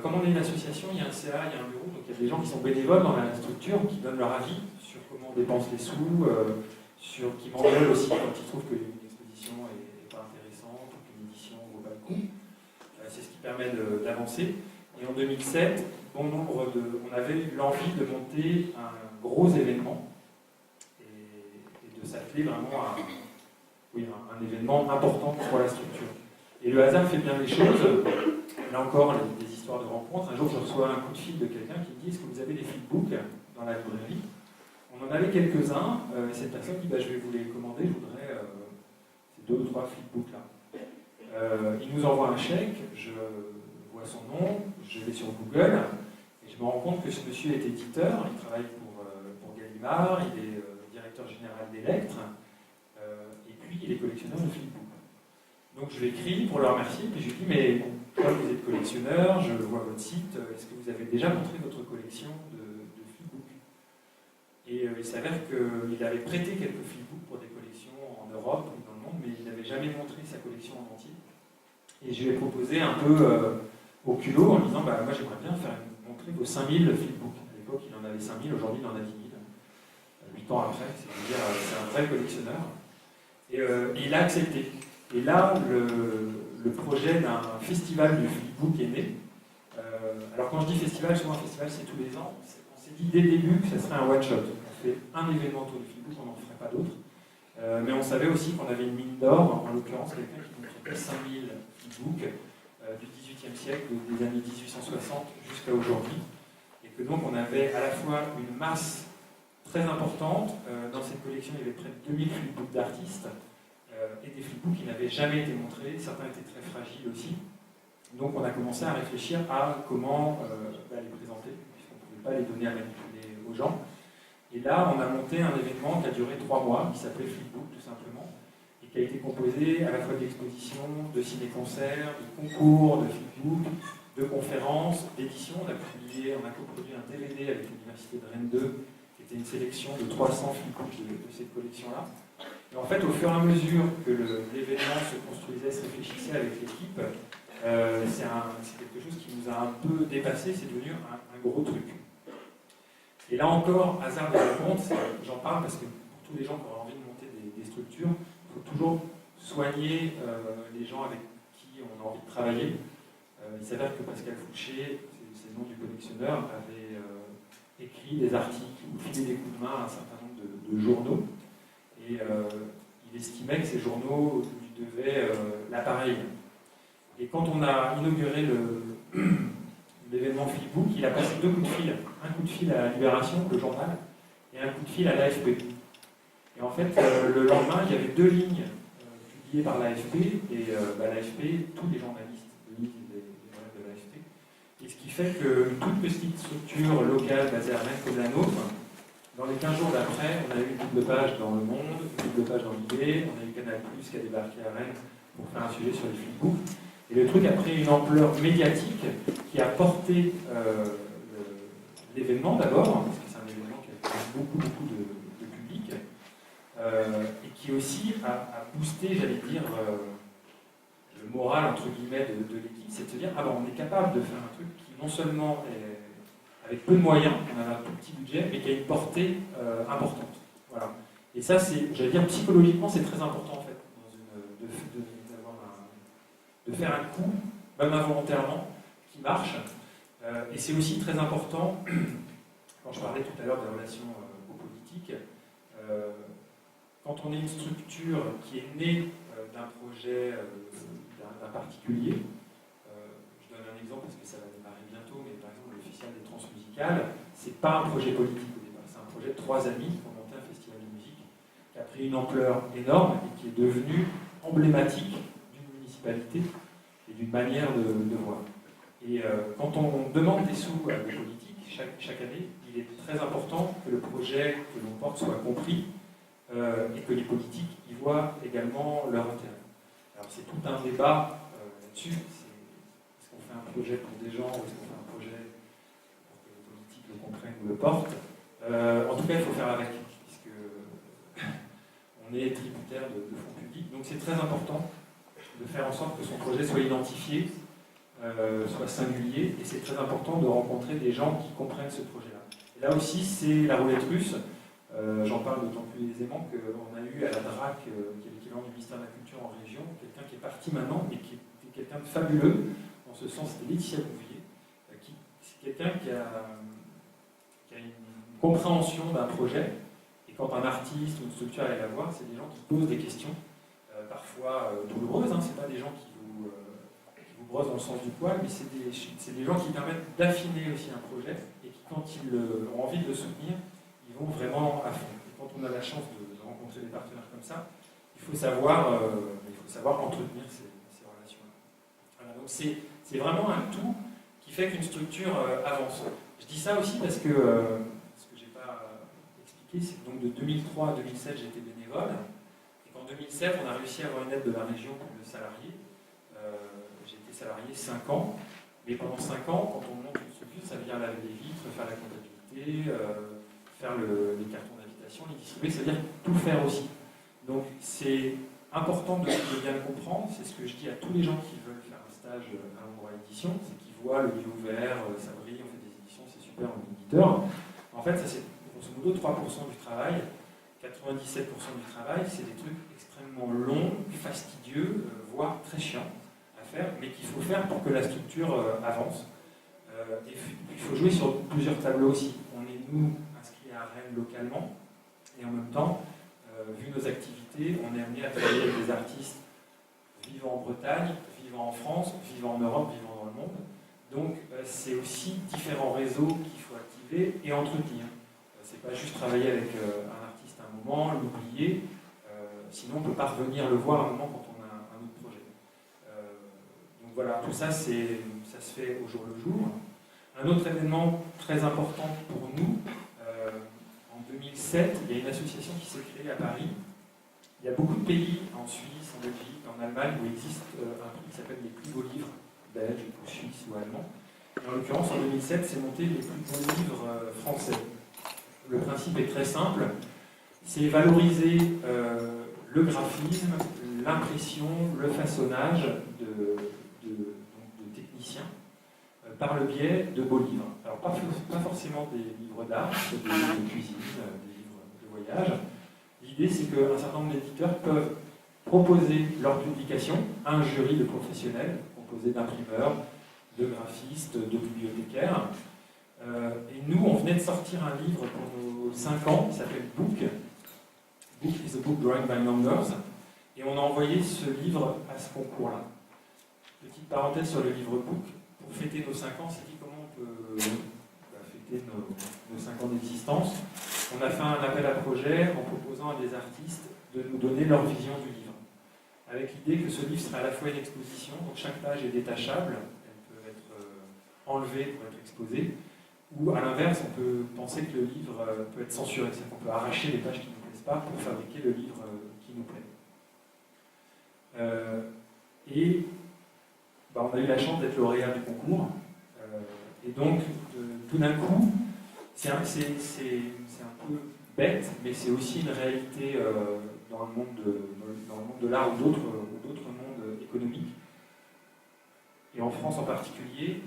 comme on est une association, il y a un CA, il y a un bureau, donc il y a des gens qui sont bénévoles dans la structure, qui donnent leur avis sur comment on dépense les sous, qui m'engueulent aussi quand ils trouvent qu'une exposition n'est pas intéressante, ou qu'une édition ne vaut pas le coup. C'est ce qui permet d'avancer. Et en 2007, on avait eu l'envie de monter un gros événement et de s'atteler vraiment à un événement important pour la structure. Et le hasard fait bien les choses. Là encore, des histoires de rencontres. Un jour, je reçois un coup de fil de quelqu'un qui me dit: est-ce que vous avez des flipbooks dans la librairie? On en avait quelques-uns. Et cette personne dit: je vais vous les commander, je voudrais ces 2 ou 3 flipbooks là. Il nous envoie un chèque, je vois son nom, je vais sur Google, et je me rends compte que ce monsieur est éditeur, il travaille pour Gallimard, il est directeur général d'Electre, et puis il est collectionneur de flipbooks. Donc je lui écris pour le remercier, puis je lui dis: mais je vois que vous êtes collectionneur, je vois votre site, est-ce que vous avez déjà montré votre collection de flipbooks? Et il s'avère qu'il avait prêté quelques flipbooks pour des collections en Europe ou dans le monde, mais il n'avait jamais montré sa collection en entier. Et je lui ai proposé un peu au culot en lui disant: moi j'aimerais bien montrer vos 5000 flipbooks. À l'époque il en avait 5000, aujourd'hui il en a 10 000. 8 ans après, c'est-à-dire c'est un vrai collectionneur. Et il a accepté. Et là, le projet d'un festival du flipbook est né. Alors quand je dis festival, souvent un festival c'est tous les ans. On s'est dit dès le début que ça serait un one-shot. On fait un événement autour du flipbook, on n'en ferait pas d'autres. Mais on savait aussi qu'on avait une mine d'or, en l'occurrence quelqu'un qui montrait 5000 flipbooks du XVIIIe siècle, des années 1860 jusqu'à aujourd'hui. Et que donc on avait à la fois une masse très importante. Dans cette collection, il y avait près de 2000 flipbooks d'artistes et des flipbooks qui n'avaient jamais été montrés. Certains étaient très fragiles aussi. Donc on a commencé à réfléchir à comment les présenter, puisqu'on ne pouvait pas les donner à manipuler aux gens. Et là, on a monté un événement qui a duré 3 mois, qui s'appelait Flipbook tout simplement, et qui a été composé à la fois d'expositions, de ciné-concerts, de concours, de Flipbook, de conférences, d'éditions. On a coproduit un DVD avec l'Université de Rennes 2, qui était une sélection de 300 Flipbooks de cette collection-là. Et en fait, au fur et à mesure que l'événement se construisait, se réfléchissait avec l'équipe, c'est quelque chose qui nous a un peu dépassé, c'est devenu un gros truc. Et là encore, hasard des rencontres, j'en parle parce que pour tous les gens qui auraient envie de monter des structures, il faut toujours soigner les gens avec qui on a envie de travailler. Il s'avère que Pascal Fouché, c'est le nom du collectionneur, avait écrit des articles ou filé des coups de main à un certain nombre de journaux. Et il estimait que ces journaux lui devaient l'appareil. Et quand on a inauguré l'événement Flipbook, il a passé 2 coups de fil. Un coup de fil à Libération, le journal, et un coup de fil à l'AFP. Et en fait, le lendemain, il y avait 2 lignes publiées par l'AFP, et l'AFP, tous les journalistes lisent les brèves de l'AFP. Et ce qui fait qu'une toute petite structure locale basée à Rennes comme la nôtre, dans les 15 jours d'après, on a eu une double page dans Le Monde, une double page dans l'IB, on a eu Canal+, qui a débarqué à Rennes pour faire un sujet sur les Flipbooks. Et le truc a pris une ampleur médiatique qui a porté l'événement d'abord, parce que c'est un événement qui a beaucoup de public, et qui aussi a boosté, j'allais dire, le moral, entre guillemets, de l'équipe, c'est de se dire, ah ben on est capable de faire un truc qui non seulement est avec peu de moyens, on a un tout petit budget, mais qui a une portée importante. Voilà. Et ça, j'allais dire, psychologiquement, c'est très important, en fait, de faire un coup, même involontairement, qui marche. Et c'est aussi très important, quand je parlais tout à l'heure des relations politiques, quand on est une structure qui est née d'un projet d'un particulier, je donne un exemple parce que ça va démarrer bientôt, mais par exemple le Festival des Transmusicales, c'est pas un projet politique au départ, c'est un projet de 3 amis qui ont monté un festival de musique qui a pris une ampleur énorme et qui est devenu emblématique d'une municipalité et d'une manière de voir. Et quand on demande des sous à des politiques, chaque année, il est très important que le projet que l'on porte soit compris et que les politiques y voient également leur intérêt. Alors c'est tout un débat là-dessus. Est-ce qu'on fait un projet pour des gens ou est-ce qu'on fait un projet pour que les politiques le comprennent ou le portent? En tout cas, il faut faire avec, puisque on est tributaire de fonds publics. Donc c'est très important de faire en sorte que son projet soit identifié, soit singulier, et c'est très important de rencontrer des gens qui comprennent ce projet-là. Et là aussi, c'est la roulette russe. J'en parle d'autant plus aisément qu'on a eu à la DRAC, qui est l'équivalent du ministère de la Culture en région, quelqu'un qui est parti maintenant, mais qui est quelqu'un de fabuleux, en ce sens, c'était Laetitia Bouvier, c'est quelqu'un qui a une compréhension d'un projet, et quand un artiste ou une structure allait la voir, c'est des gens qui posent des questions, parfois douloureuses, hein, c'est pas des gens qui vous brossent dans le sens du poil, mais c'est des gens qui permettent d'affiner aussi un projet, et qui, quand ils ont envie de le soutenir, ils vont vraiment à fond. Et quand on a la chance de rencontrer des partenaires comme ça, il faut savoir entretenir ces relations-là. Voilà, donc c'est vraiment un tout qui fait qu'une structure avance. Je dis ça aussi parce que ce que je n'ai pas expliqué, c'est que donc de 2003 à 2007, j'étais bénévole. Et qu'en 2007, on a réussi à avoir une aide de la région pour le salarié. J'ai été salarié 5 ans. Mais pendant 5 ans, quand on monte une structure, ça veut dire laver les vitres, faire la comptabilité, faire les cartons d'invitation, les distribuer, c'est-à-dire tout faire aussi. Donc c'est important de bien le comprendre, c'est ce que je dis à tous les gens qui veulent faire un stage à l'endroit édition, c'est qu'ils voient le livre ouvert, ça brille, on fait des éditions, c'est super, on est éditeur. En fait, ça c'est grosso modo 3% du travail, 97% du travail, c'est des trucs extrêmement longs, fastidieux, voire très chiants à faire, mais qu'il faut faire pour que la structure avance. Et il faut jouer sur plusieurs tableaux aussi. On est, nous, inscrits à Rennes localement, et en même temps, vu nos activités, on est amené à travailler avec des artistes vivant en Bretagne, vivant en France, vivant en Europe, vivant dans le monde. Donc c'est aussi différents réseaux qu'il faut activer et entretenir. C'est pas juste travailler avec un artiste à un moment, l'oublier, sinon on ne peut pas revenir le voir à un moment quand on a un autre projet. Donc voilà, tout ça, ça se fait au jour le jour. Un autre événement très important pour nous, en 2007, il y a une association qui s'est créée à Paris. Il y a beaucoup de pays, en Suisse, en Belgique, en Allemagne, où il existe un prix qui s'appelle les plus beaux livres, belges, ou suisses ou allemands. Et en l'occurrence, en 2007, c'est monté les plus beaux livres français. Le principe est très simple, c'est valoriser le graphisme, l'impression, le façonnage de techniciens par le biais de beaux livres. Alors pas forcément des livres d'art, des livres de cuisine, des livres de voyage. L'idée, c'est qu'un certain nombre d'éditeurs peuvent proposer leur publication à un jury de professionnels, composé d'imprimeurs, de graphistes, de bibliothécaires. Et nous, on venait de sortir un livre pour nos 5 ans qui s'appelle Book. Book is a book drawing by numbers. Et on a envoyé ce livre à ce concours-là. Petite parenthèse sur le livre Book. Pour fêter nos 5 ans, on s'est dit comment on peut fêter nos 5 ans d'existence. On a fait un appel à projet en proposant à des artistes de nous donner leur vision du livre. Avec l'idée que ce livre serait à la fois une exposition, donc chaque page est détachable, elle peut être enlevée pour être exposée, ou à l'inverse, on peut penser que le livre peut être censuré, c'est-à-dire qu'on peut arracher les pages qui ne nous plaisent pas pour fabriquer le livre qui nous plaît. On a eu la chance d'être lauréat du concours, et donc tout d'un coup, c'est un peu bête, mais c'est aussi une réalité dans le monde de l'art ou d'autres mondes économiques. Et en France en particulier,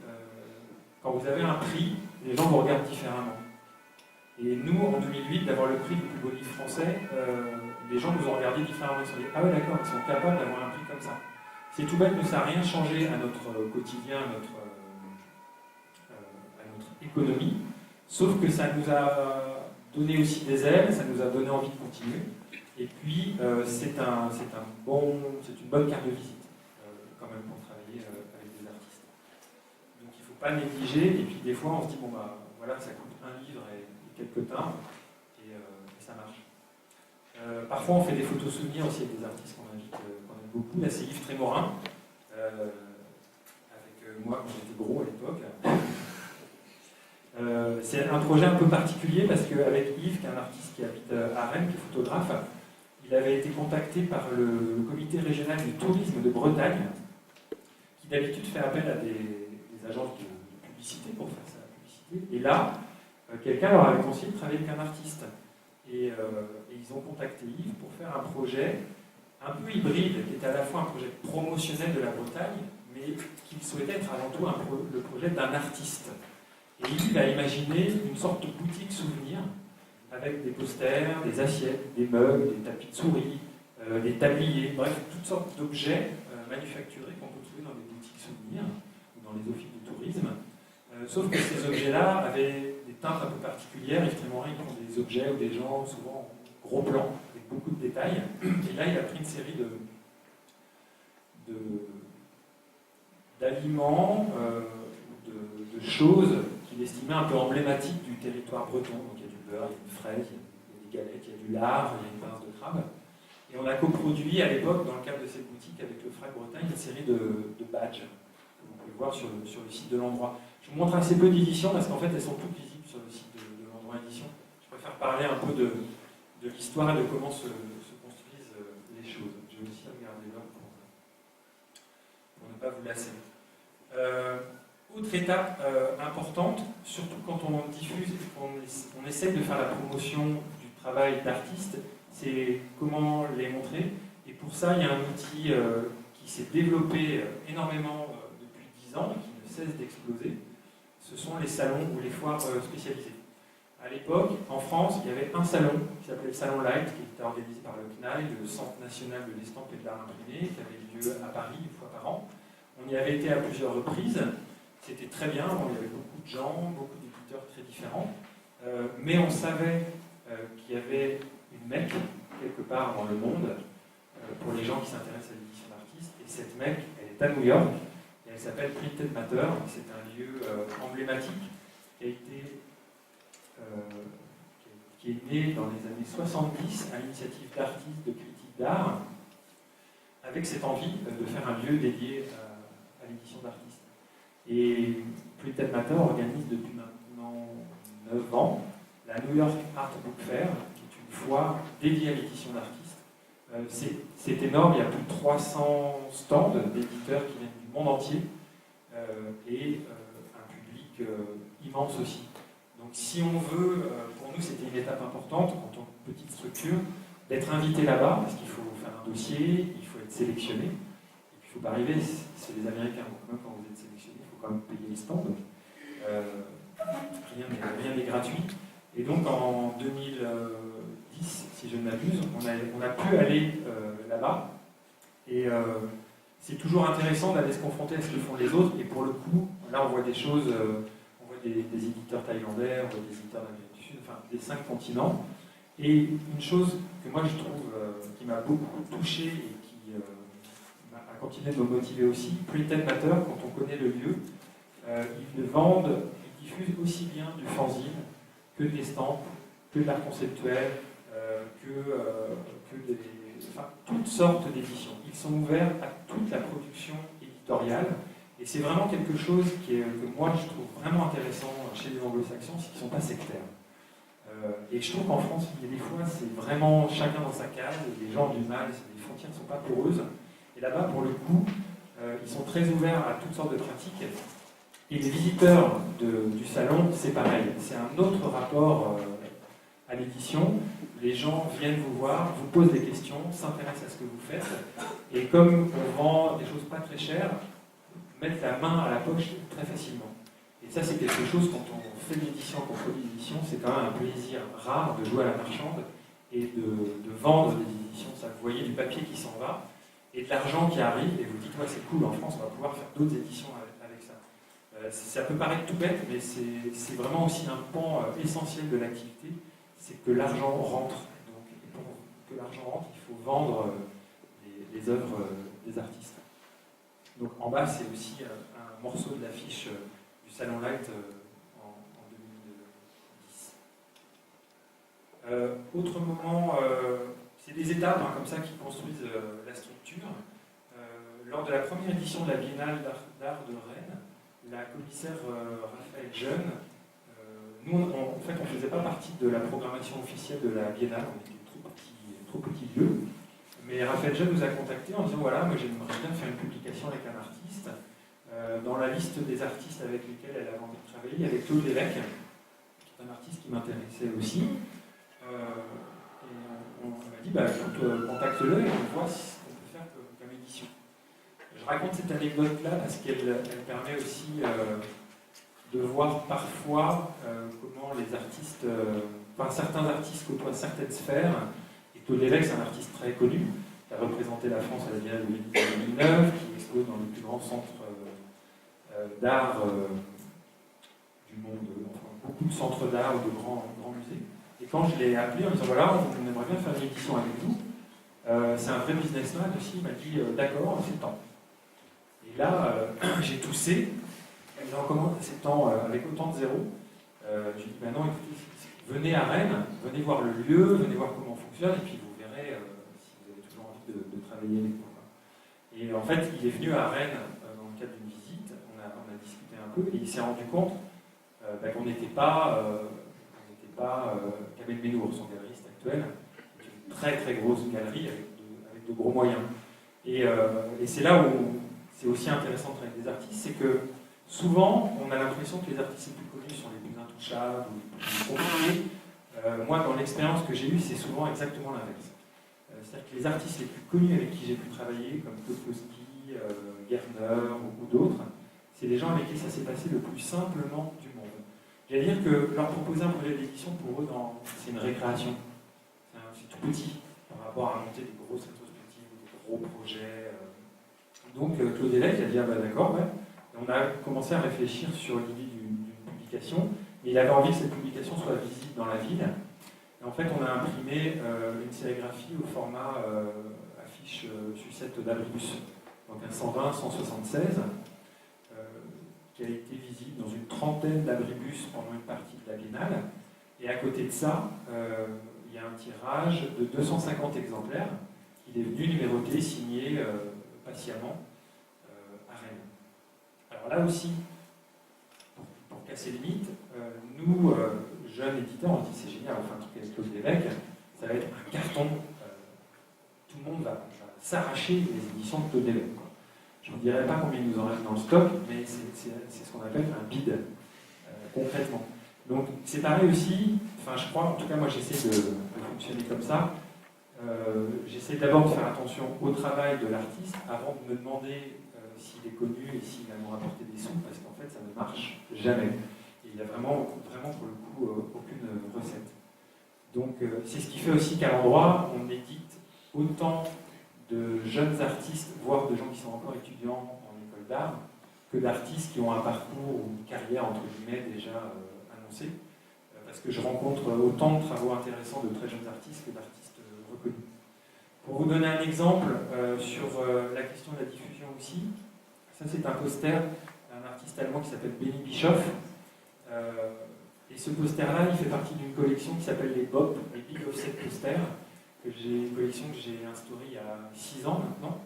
quand vous avez un prix, les gens vous regardent différemment. Et nous, en 2008, d'avoir le prix du plus beau livre français, les gens nous ont regardé différemment. Ils se sont dit, ah ouais d'accord, ils sont capables d'avoir un prix comme ça. C'est tout bête, mais ça n'a rien changé à notre quotidien, à notre économie. Sauf que ça nous a donné aussi des ailes, ça nous a donné envie de continuer. Et puis, c'est une bonne carte de visite, quand même, pour travailler avec des artistes. Donc, il ne faut pas négliger. Et puis, des fois, on se dit, bon, bah, voilà, ça coûte un livre et quelques timbres, et ça marche. Parfois, on fait des photos souvenirs aussi avec des artistes qu'on invite, qu'on aime beaucoup. Là, c'est Yves Trémorin, avec moi quand j'étais gros à l'époque. C'est un projet un peu particulier parce qu'avec Yves, qui est un artiste qui habite à Rennes, qui est photographe, il avait été contacté par le comité régional du tourisme de Bretagne, qui d'habitude fait appel à des agences de publicité pour faire sa publicité. Et là, quelqu'un leur avait conseillé de travailler avec un artiste. Et ils ont contacté Yves pour faire un projet un peu hybride, qui était à la fois un projet promotionnel de la Bretagne, mais qui souhaitait être avant tout le projet d'un artiste. Et Yves a imaginé une sorte de boutique souvenir avec des posters, des assiettes, des mugs, des tapis de souris, des tabliers, bref, toutes sortes d'objets manufacturés qu'on peut trouver dans des boutiques souvenirs ou dans les offices de tourisme. Sauf que ces objets-là avaient des teintes un peu particulières. Yves Trémorin, ils prend des objets ou des gens souvent en gros plan, avec beaucoup de détails. Et là, il a pris une série d'aliments, de choses qu'il estimait un peu emblématiques du territoire breton. Donc il y a du beurre, il y a une fraise, il y a des galettes, il y a du lard, il y a une pince de crabe. Et on a coproduit à l'époque, dans le cadre de cette boutique, avec le FRAC Bretagne, une série de badges que vous pouvez voir sur le site de l'endroit. Je vous montre assez peu d'éditions parce qu'en fait elles sont toutes visibles sur le site de l'endroit édition. Je préfère parler un peu de l'histoire et de comment se construisent les choses. Je vais aussi regarder là pour ne pas vous lasser. Autre étape importante, surtout quand on diffuse et qu'on essaie de faire la promotion du travail d'artiste, c'est comment les montrer. Et pour ça, il y a un outil qui s'est développé énormément depuis 10 ans et qui ne cesse d'exploser. Ce sont les salons ou les foires spécialisées. À l'époque, en France, il y avait un salon qui s'appelait le Salon Light, qui était organisé par le CNAI, le Centre National de l'Estampe et de l'Art Imprimé, qui avait lieu à Paris une fois par an. On y avait été à plusieurs reprises. C'était très bien, il y avait beaucoup de gens, beaucoup d'éditeurs très différents, mais on savait qu'il y avait une Mecque quelque part dans le monde pour les gens qui s'intéressent à l'édition d'artistes, et cette Mecque, elle est à New York, et elle s'appelle Printed Matter, c'est un lieu emblématique qui est né dans les années 70 à l'initiative d'artistes, de critiques d'art, avec cette envie de faire un lieu dédié à à l'édition d'artistes. Et Printed Matter organise depuis maintenant 9 ans la New York Art Book Fair, qui est une foire dédiée à l'édition d'artistes. C'est énorme, il y a plus de 300 stands d'éditeurs qui viennent du monde entier et un public immense aussi. Donc si on veut, pour nous c'était une étape importante en tant que petite structure, d'être invité là-bas, parce qu'il faut faire un dossier, il faut être sélectionné, et puis il ne faut pas arriver, c'est les Américains, donc même quand vous êtes sélectionné, il faut quand même payer les stands. Rien n'est gratuit. Et donc en 2010, si je ne m'abuse, on a pu aller là-bas. Et c'est toujours intéressant d'aller se confronter à ce que font les autres. Et pour le coup, là on voit des choses, on voit des éditeurs thaïlandais, on voit des éditeurs d'Amérique du Sud, enfin des 5 continents. Et une chose que moi je trouve qui m'a beaucoup touché et qui a continué de me motiver aussi, Printed Matter, quand on connaît le lieu, ils vendent, ils diffusent aussi bien du fanzine que des estampes, que de l'art conceptuel, enfin, toutes sortes d'éditions. Ils sont ouverts à toute la production éditoriale et c'est vraiment quelque chose que moi je trouve vraiment intéressant chez les anglo-saxons, c'est qu'ils ne sont pas sectaires. Et je trouve qu'en France, il y a des fois, c'est vraiment chacun dans sa case, et les gens ont du mal, les frontières ne sont pas poreuses. Et là-bas, pour le coup, ils sont très ouverts à toutes sortes de pratiques. Et les visiteurs du salon, c'est pareil. C'est un autre rapport à l'édition. Les gens viennent vous voir, vous posent des questions, s'intéressent à ce que vous faites. Et comme on vend des choses pas très chères, mettent la main à la poche très facilement. Et ça, c'est quelque chose, quand on fait de l'édition, qu'on produit l'édition, c'est quand même un plaisir rare de jouer à la marchande et de vendre des éditions. Ça, vous voyez du papier qui s'en va et de l'argent qui arrive, et vous dites, ouais, c'est cool, en France, on va pouvoir faire d'autres éditions avec ça. Ça peut paraître tout bête, mais c'est vraiment aussi un pan essentiel de l'activité, c'est que l'argent rentre. Donc, pour que l'argent rentre, il faut vendre les œuvres des artistes. Donc en bas, c'est aussi un morceau de l'affiche du Salon Light en 2010. Autre moment, c'est des étapes comme ça qui construisent la structure. Lors de la première édition de la Biennale d'art de Rennes, la commissaire Raphaël Jeune, nous en fait on ne faisait pas partie de la programmation officielle de la Biennale, on était trop petit lieu. Mais Raphaël Jeune nous a contactés en disant voilà, moi j'aimerais bien faire une publication avec un artiste. Dans la liste des artistes avec lesquels elle avait envie de travailler, il y avait Claude Lévesque, qui est un artiste qui m'intéressait aussi. Et on m'a dit bah, écoute, contacte-le et on voit ce qu'on peut faire comme édition. Je raconte cette anecdote-là parce qu'elle permet aussi de voir parfois comment les artistes, certains artistes côtoient certaines sphères. Claude Lévesque, c'est un artiste très connu, qui a représenté la France à la Biennale de 2009, qui expose dans le plus grand centre d'art du monde, enfin, beaucoup de centres d'art ou de grands musées. Et quand je l'ai appelé en disant voilà, on aimerait bien faire une édition avec vous, c'est un vrai businessman aussi, il m'a dit d'accord, c'est temps. Et là, j'ai toussé, en disant comment c'est temps avec autant de zéro. J'ai dit non, écoutez, venez à Rennes, venez voir le lieu, venez voir comment on fonctionne, et puis vous verrez si vous avez toujours envie de travailler avec nous. Et en fait, il est venu à Rennes dans le cadre d'une visite, on a discuté un peu, et il s'est rendu compte qu'on n'était pas Kamel Ménour, son galeriste actuel, qui est une très très grosse galerie avec de gros moyens. Et c'est là où c'est aussi intéressant de travailler avec des artistes, c'est que souvent, on a l'impression que les artistes les plus connus sont les plus intouchables ou les plus compliqués. Moi, dans l'expérience que j'ai eue, c'est souvent exactement l'inverse. C'est-à-dire que les artistes les plus connus avec qui j'ai pu travailler, comme Klosowski, Gerner ou d'autres, c'est les gens avec qui ça s'est passé le plus simplement du monde. J'allais dire que leur proposer un projet d'édition, pour eux, c'est une récréation. C'est tout petit par rapport à monter des grosses rétrospectives, des gros projets. Donc Claude Lévesque a dit ah bah d'accord, ouais. Et on a commencé à réfléchir sur l'idée d'une publication. Et il avait envie que cette publication soit visible dans la ville. Et en fait, on a imprimé une sérigraphie au format affiche sucette d'Abribus, donc un 120-176, qui a été visible dans une trentaine d'abribus pendant une partie de la Biennale. Et à côté de ça, il y a un tirage de 250 exemplaires qu'il est venu numéroter, signé patiemment à Rennes. Alors là aussi, pour casser les mythes, nous, jeunes éditeurs, on dit c'est génial, enfin, en tout cas avec Claude Lévesque, ça va être un carton. Tout le monde va s'arracher les éditions de Claude Lévesque. Je ne vous dirai pas combien il nous en reste dans le stock, mais c'est ce qu'on appelle un bid, concrètement. Donc c'est pareil aussi, enfin je crois, en tout cas moi j'essaie de fonctionner comme ça, j'essaie d'abord de faire attention au travail de l'artiste avant de me demander s'il est connu et s'il va nous rapporter des sous, parce qu'en fait ça ne marche jamais. Et il n'y a vraiment pour le coup aucune recette. Donc c'est ce qui fait aussi qu'à l'endroit, on édite autant de jeunes artistes, voire de gens qui sont encore étudiants en école d'art, que d'artistes qui ont un parcours ou une carrière entre guillemets déjà annoncée, parce que je rencontre autant de travaux intéressants de très jeunes artistes que d'artistes reconnus. Pour vous donner un exemple sur la question de la diffusion aussi, ça c'est un poster d'un artiste allemand qui s'appelle Benny Bischoff. Et ce poster-là, il fait partie d'une collection qui s'appelle les BOP, les Big Offset Posters, une collection que j'ai instaurée il y a 6 ans maintenant.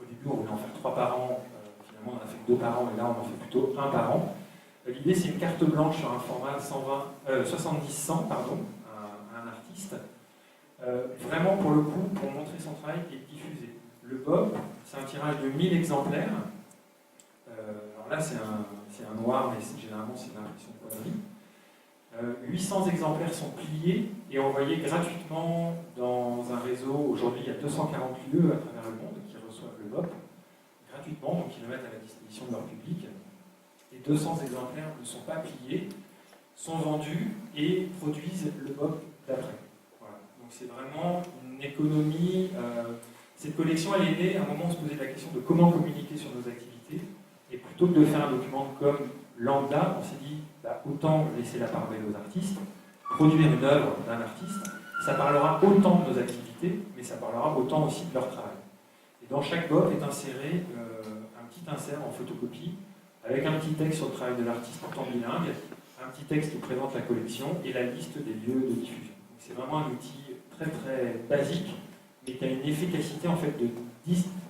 Au début, on voulait en faire 3 par an, finalement on en a fait 2 par an, et là on en fait plutôt 1 par an. L'idée, c'est une carte blanche sur un format 70-100, pardon, à un artiste. Vraiment, pour le coup, pour montrer son travail et diffuser. Le BOP, c'est un tirage de 1000 exemplaires. Alors là, c'est un noir, mais généralement, c'est une impression quadrille. 800 exemplaires sont pliés et envoyés gratuitement dans un réseau. Aujourd'hui, il y a 240 lieux à travers le monde qui reçoivent le BOP gratuitement, donc ils le mettent à la disposition de leur public. Et 200 exemplaires ne sont pas pliés, sont vendus et produisent le BOP d'après. Voilà. Donc c'est vraiment une économie. Cette collection, elle est née à un moment où on se posait la question de comment communiquer sur nos activités. Et plutôt que de faire un document comme lambda, on s'est dit autant laisser la part belle aux artistes, produire une œuvre d'un artiste, ça parlera autant de nos activités, mais ça parlera autant aussi de leur travail. Et dans chaque BOP est inséré un petit insert en photocopie, avec un petit texte sur le travail de l'artiste pourtant bilingue, un petit texte qui présente la collection et la liste des lieux de diffusion. C'est vraiment un outil très très basique, mais qui a une efficacité en fait de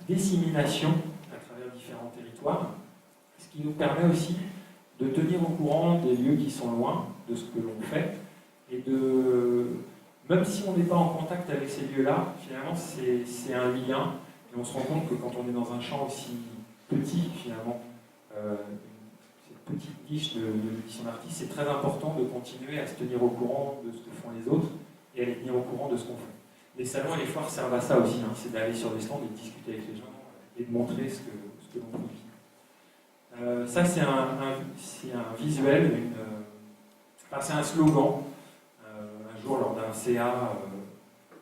dissémination à travers différents territoires, ce qui nous permet aussi de tenir au courant des lieux qui sont loin de ce que l'on fait, et même si on n'est pas en contact avec ces lieux-là, finalement c'est un lien, et on se rend compte que quand on est dans un champ aussi petit, finalement, cette petite niche de l'édition d'artistes, c'est très important de continuer à se tenir au courant de ce que font les autres, et à les tenir au courant de ce qu'on fait. Les salons et les foires servent à ça aussi, hein, c'est d'aller sur les stands et de discuter avec les gens, et de montrer ce que l'on produit. Ça, c'est un visuel, c'est un slogan. Un jour, lors d'un CA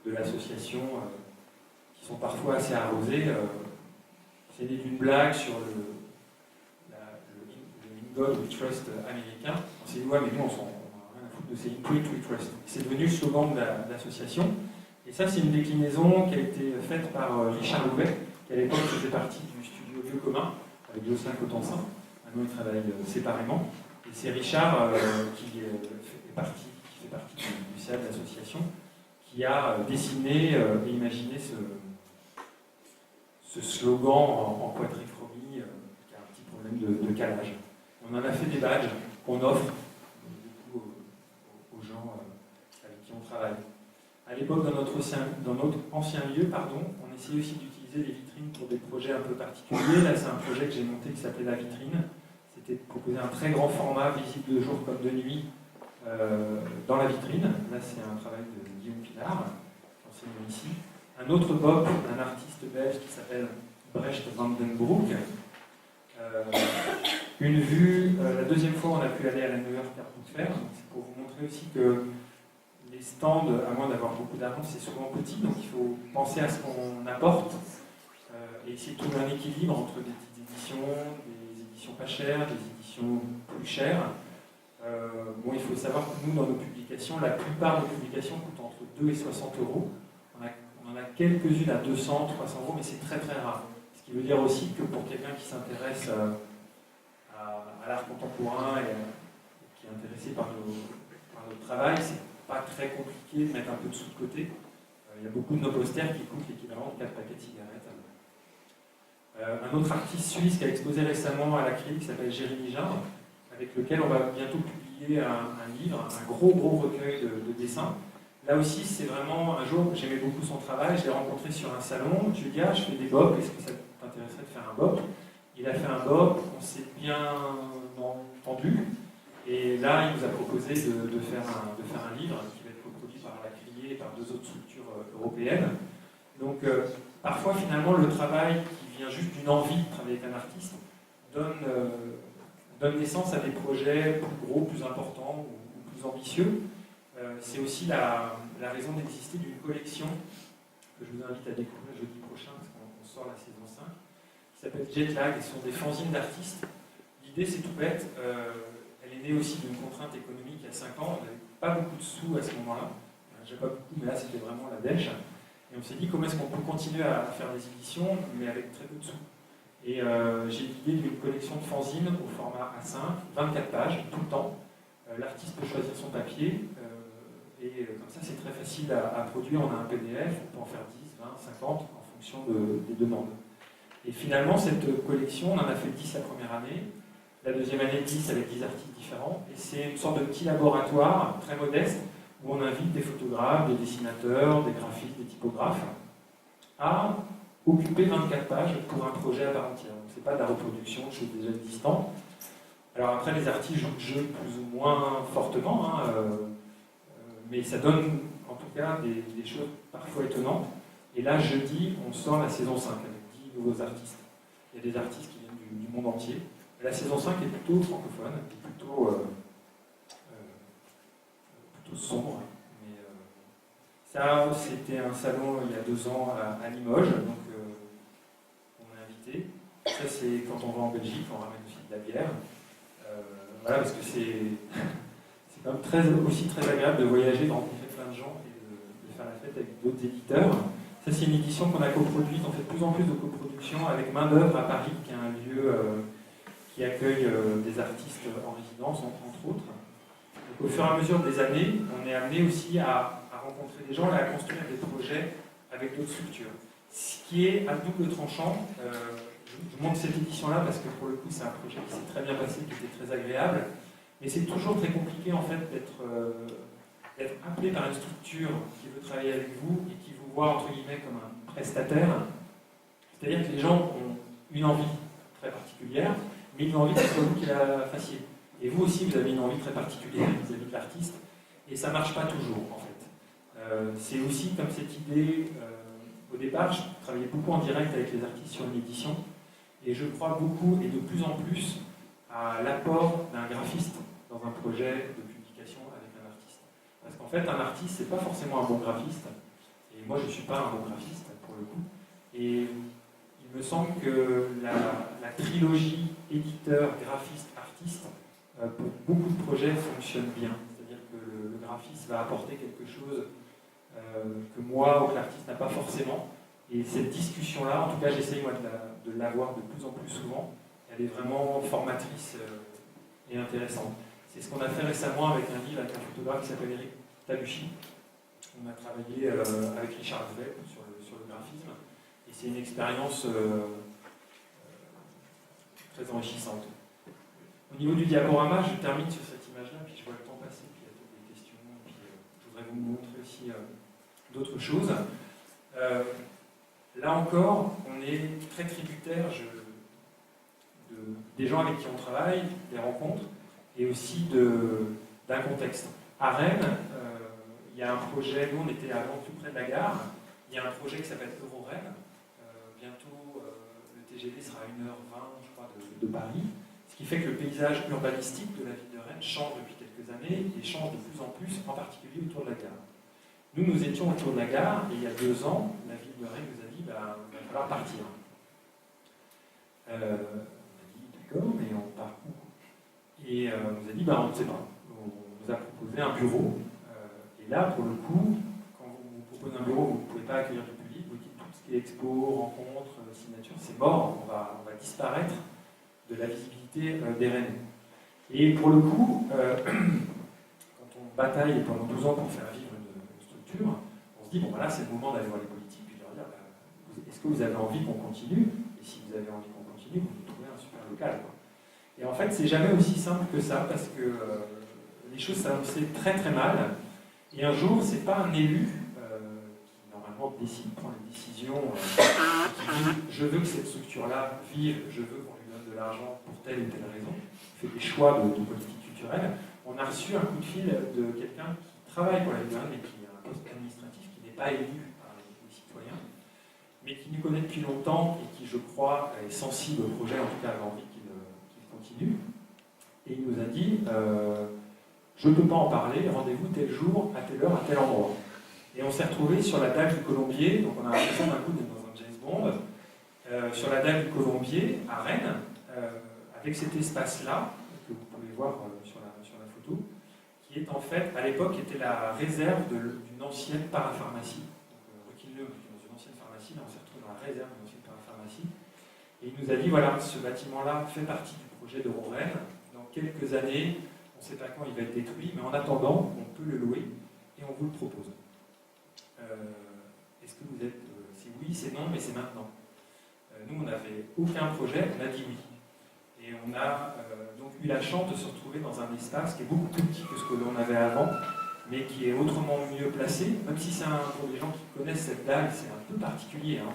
de l'association, qui sont parfois assez arrosés, c'est né d'une blague sur le In God We Trust américain. On s'est dit, ouais, mais nous, on n'a rien à foutre de ces In Tweet We Trust. C'est devenu le slogan de l'association. Et ça, c'est une déclinaison qui a été faite par Richard Louvet, qui à l'époque faisait partie du studio Lieu commun, avec Jocelyn Cotensin. Maintenant, ils travaillent séparément. Et c'est Richard qui fait partie du CA de l'association, qui a dessiné et imaginé ce slogan en quadrichromie, qui a un petit problème de calage. On en a fait des badges qu'on offre aux gens avec qui on travaille. À l'époque, dans notre ancien lieu, on essayait aussi d'utiliser les vitrines pour des projets un peu particuliers. Là, c'est un projet que j'ai monté qui s'appelait La Vitrine. C'était de proposer un très grand format, visible de jour comme de nuit, dans la vitrine. Là, c'est un travail de Guillaume Pinard, enseignant ici. Un autre BOP d'un artiste belge qui s'appelle Brecht van den Broek. Une vue, la deuxième fois, on a pu aller à la New York Art Book Fair. C'est pour vous montrer aussi que les stands, à moins d'avoir beaucoup d'argent, c'est souvent petit, donc il faut penser à ce qu'on apporte et essayer de trouver un équilibre entre des petites éditions, des éditions pas chères, des éditions plus chères. Il faut savoir que nous, dans nos publications, la plupart des publications coûtent entre 2 et 60 euros. On en a quelques-unes à 200, 300 euros, mais c'est très très rare. Ce qui veut dire aussi que pour quelqu'un qui s'intéresse à l'art contemporain et qui est intéressé par notre travail, c'est pas très compliqué de mettre un peu de sous de côté. Il y a beaucoup de nos posters qui coûtent l'équivalent de 4 paquets de cigarettes. Un autre artiste suisse qui a exposé récemment à l'Acrylique, qui s'appelle Jérémy Gindre, avec lequel on va bientôt publier un livre, un gros recueil de dessins. Là aussi, c'est vraiment un jour, j'aimais beaucoup son travail, je l'ai rencontré sur un salon, je lui ai dit, ah, je fais des bops, est-ce que ça t'intéresserait de faire un bop? Il a fait un bop, on s'est bien entendu, et là, il nous a proposé de faire un livre qui va être coproduit par la Criée et par 2 autres structures européennes. Donc, parfois, finalement, le travail qui vient juste d'une envie de travailler avec un artiste donne naissance à des projets plus gros, plus importants ou plus ambitieux. C'est aussi la raison d'exister d'une collection que je vous invite à découvrir jeudi prochain, parce qu'on sort la saison 5, qui s'appelle Jetlag, et ce sont des fanzines d'artistes. L'idée, c'est tout bête, elle est née aussi d'une contrainte économique il y a 5 ans, on n'avait pas beaucoup de sous à ce moment-là, j'ai pas beaucoup, mais là c'était vraiment la dèche, et on s'est dit comment est-ce qu'on peut continuer à faire des éditions, mais avec très peu de sous. Et j'ai l'idée d'une collection de fanzines au format A5, 24 pages, tout le temps. L'artiste peut choisir son papier, et comme ça c'est très facile à produire. On a un PDF, on peut en faire 10, 20, 50 en fonction des demandes. Et finalement, cette collection, on en a fait 10 la première année, la deuxième année 10 avec 10 artistes différents, et c'est une sorte de petit laboratoire très modeste où on invite des photographes, des dessinateurs, des graphistes, des typographes à occuper 24 pages pour un projet à part entière. Ce n'est pas de la reproduction de choses déjà existantes. Alors après, les artistes jouent le jeu plus ou moins fortement, mais ça donne en tout cas des choses parfois étonnantes. Et là, jeudi, on sort la saison 5 avec 10 nouveaux artistes. Il y a des artistes qui viennent du monde entier. Et la saison 5 est plutôt francophone, plutôt sombre. Mais, ça, c'était un salon il y a 2 ans à Limoges, donc on est invité. Ça, c'est quand on va en Belgique, on ramène aussi de la bière. Voilà, parce que c'est quand même aussi très agréable de voyager, de rencontrer plein de gens et de faire la fête avec d'autres éditeurs. Ça, c'est une édition qu'on a coproduite. On fait de plus en plus de coproductions avec Main d'œuvre à Paris, qui est un lieu qui accueille des artistes en résidence, entre autres. Donc, au fur et à mesure des années, on est amené aussi à rencontrer des gens et à construire des projets avec d'autres structures. Ce qui est à double tranchant. Je vous montre cette édition-là parce que pour le coup, c'est un projet qui s'est très bien passé, qui était très agréable. Mais c'est toujours très compliqué en fait d'être appelé par une structure qui veut travailler avec vous et qui vous voit entre guillemets comme un prestataire. C'est-à-dire que les gens ont une envie très particulière, mais ils ont envie que ce soit vous qui la fassiez. Et vous aussi, vous avez une envie très particulière vis-à-vis de l'artiste, et ça ne marche pas toujours en fait. C'est aussi comme cette idée, au départ, je travaillais beaucoup en direct avec les artistes sur une édition, et je crois beaucoup et de plus en plus à l'apport d'un graphiste dans un projet de publication avec un artiste. Parce qu'en fait, un artiste, c'est pas forcément un bon graphiste, et moi je ne suis pas un bon graphiste pour le coup, et il me semble que la trilogie éditeur, graphiste, artiste, pour beaucoup de projets fonctionne bien. C'est-à-dire que le graphiste va apporter quelque chose que moi ou que l'artiste n'a pas forcément. Et cette discussion-là, en tout cas j'essaye moi de l'avoir de plus en plus souvent, elle est vraiment formatrice et intéressante. C'est ce qu'on a fait récemment avec un livre avec un photographe qui s'appelle Eric Taluchy. On a travaillé avec Richard Zweck sur le graphisme, et c'est une expérience très enrichissante. Au niveau du diaporama, je termine sur cette image-là, puis je vois le temps passer, puis il y a peut-être des questions, puis je voudrais vous montrer aussi d'autres choses. Là encore, on est très tributaire des gens avec qui on travaille, des rencontres, et aussi d'un contexte. À Rennes, il y a un projet, nous on était avant tout près de la gare, il y a un projet qui s'appelle Euro-Rennes. Bientôt, le TGV sera à 1h20, je crois, de Paris. Ce qui fait que le paysage urbanistique de la ville de Rennes change depuis quelques années et change de plus en plus, en particulier autour de la gare. Nous étions autour de la gare et il y a 2 ans, la ville de Rennes nous a dit il va falloir partir. On a dit d'accord, mais on part où? Et on nous a dit on ne sait pas. On nous a proposé un bureau. Et là, pour le coup, quand vous proposez un bureau, vous ne pouvez pas accueillir du public, vous dites tout ce qui est expo, rencontres, signatures, c'est mort, on va disparaître de la visibilité des Rennais. Et pour le coup, quand on bataille pendant 12 ans pour faire vivre une structure, on se dit, bon voilà, c'est le moment d'aller voir les politiques, puis de leur dire, est-ce que vous avez envie qu'on continue? Et si vous avez envie qu'on continue, vous trouvez un super local, quoi. Et en fait, c'est jamais aussi simple que ça, parce que les choses s'annonçaient très très mal. Et un jour, c'est pas un élu qui normalement décide, prend les décisions, qui dit je veux que cette structure-là vive, je veux qu'on lui donne de l'argent pour telle ou telle raison, fait des choix de politique culturelle. On a reçu un coup de fil de quelqu'un qui travaille pour la ville, mais qui a un poste administratif, qui n'est pas élu par les citoyens, mais qui nous connaît depuis longtemps et qui, je crois, est sensible au projet, en tout cas avait envie qu'il continue. Et il nous a dit je ne peux pas en parler, rendez-vous tel jour, à telle heure, à tel endroit. Et on s'est retrouvé sur la dalle du Colombier, donc on a l'impression d'un coup d'être dans un James Bond, sur la dalle du Colombier, à Rennes, avec cet espace-là, que vous pouvez voir sur la photo, qui est en fait, à l'époque, était la réserve d'une ancienne parapharmacie. Donc, Requilneux, dans une ancienne pharmacie, là on s'est retrouvé dans la réserve d'une ancienne parapharmacie. Et il nous a dit, voilà, ce bâtiment-là fait partie du projet de Rennes. Dans quelques années, on ne sait pas quand il va être détruit, mais en attendant, on peut le louer et on vous le propose. Est-ce que vous êtes... c'est oui, c'est non, mais c'est maintenant. Nous, on n'avait aucun projet, on a dit oui. Et on a donc eu la chance de se retrouver dans un espace qui est beaucoup plus petit que ce que l'on avait avant, mais qui est autrement mieux placé, même si c'est pour les gens qui connaissent cette dalle, c'est un peu particulier. Hein.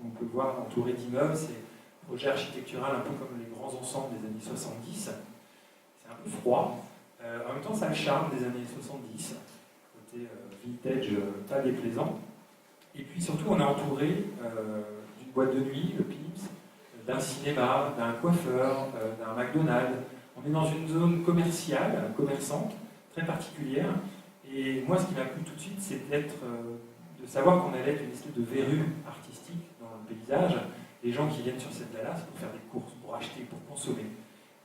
On peut voir entouré d'immeubles, c'est un projet architectural un peu comme les grands ensembles des années 70. C'est un peu froid. En même temps, ça a le charme des années 70, côté vintage, pas déplaisant. Et puis surtout, on est entouré d'une boîte de nuit, le Pips, d'un cinéma, d'un coiffeur, d'un McDonald's. On est dans une zone commerciale, commerçante, très particulière. Et moi, ce qui m'a plu tout de suite, c'est de savoir qu'on allait être une espèce de verrue artistique dans le paysage. Les gens qui viennent sur cette dalle-là, c'est pour faire des courses, pour acheter, pour consommer.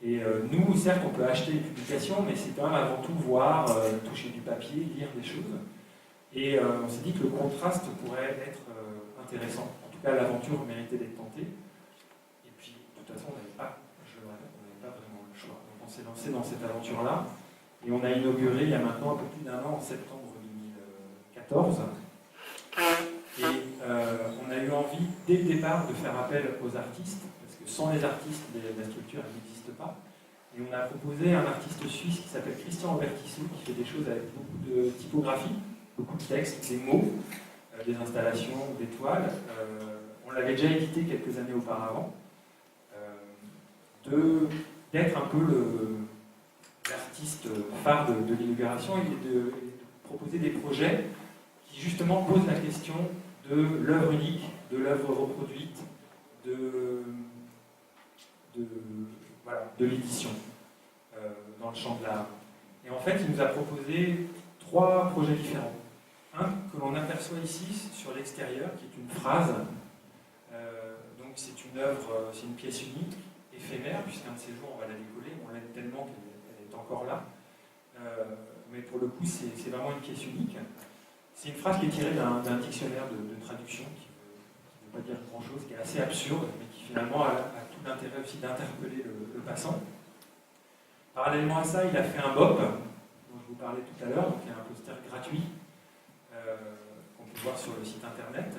Et nous, certes, on peut acheter des publications, mais c'est quand même avant tout voir, toucher du papier, lire des choses. Et on s'est dit que le contraste pourrait être intéressant. En tout cas, l'aventure méritait d'être tentée. Et puis, de toute façon, on n'avait pas vraiment le choix. Donc on s'est lancé dans cette aventure-là. Et on a inauguré, il y a maintenant un peu plus d'un an, en septembre 2014. Et on a eu envie, dès le départ, de faire appel aux artistes, parce que sans les artistes, la structure n'existe pas. Et on a proposé un artiste suisse qui s'appelle Christian Robertisso, qui fait des choses avec beaucoup de typographie, beaucoup de textes, des mots, des installations, des toiles. On l'avait déjà édité quelques années auparavant. D'être un peu l'artiste phare de l'inauguration et de proposer des projets qui justement posent la question de l'œuvre unique, de l'œuvre reproduite, de l'édition dans le champ de l'art. Et en fait, il nous a proposé 3 projets différents. Un que l'on aperçoit ici sur l'extérieur, qui est une phrase. Donc c'est une œuvre, c'est une pièce unique, éphémère, puisqu'un de ces jours on va la décoller, on l'aime tellement qu'elle est encore là. Mais pour le coup, c'est vraiment une pièce unique. C'est une phrase qui est tirée d'un dictionnaire de traduction, qui ne veut pas dire grand-chose, qui est assez absurde, mais qui finalement a tout l'intérêt aussi d'interpeller le passant. Parallèlement à ça, il a fait un BOP, dont je vous parlais tout à l'heure, donc il y a un poster gratuit qu'on peut voir sur le site internet.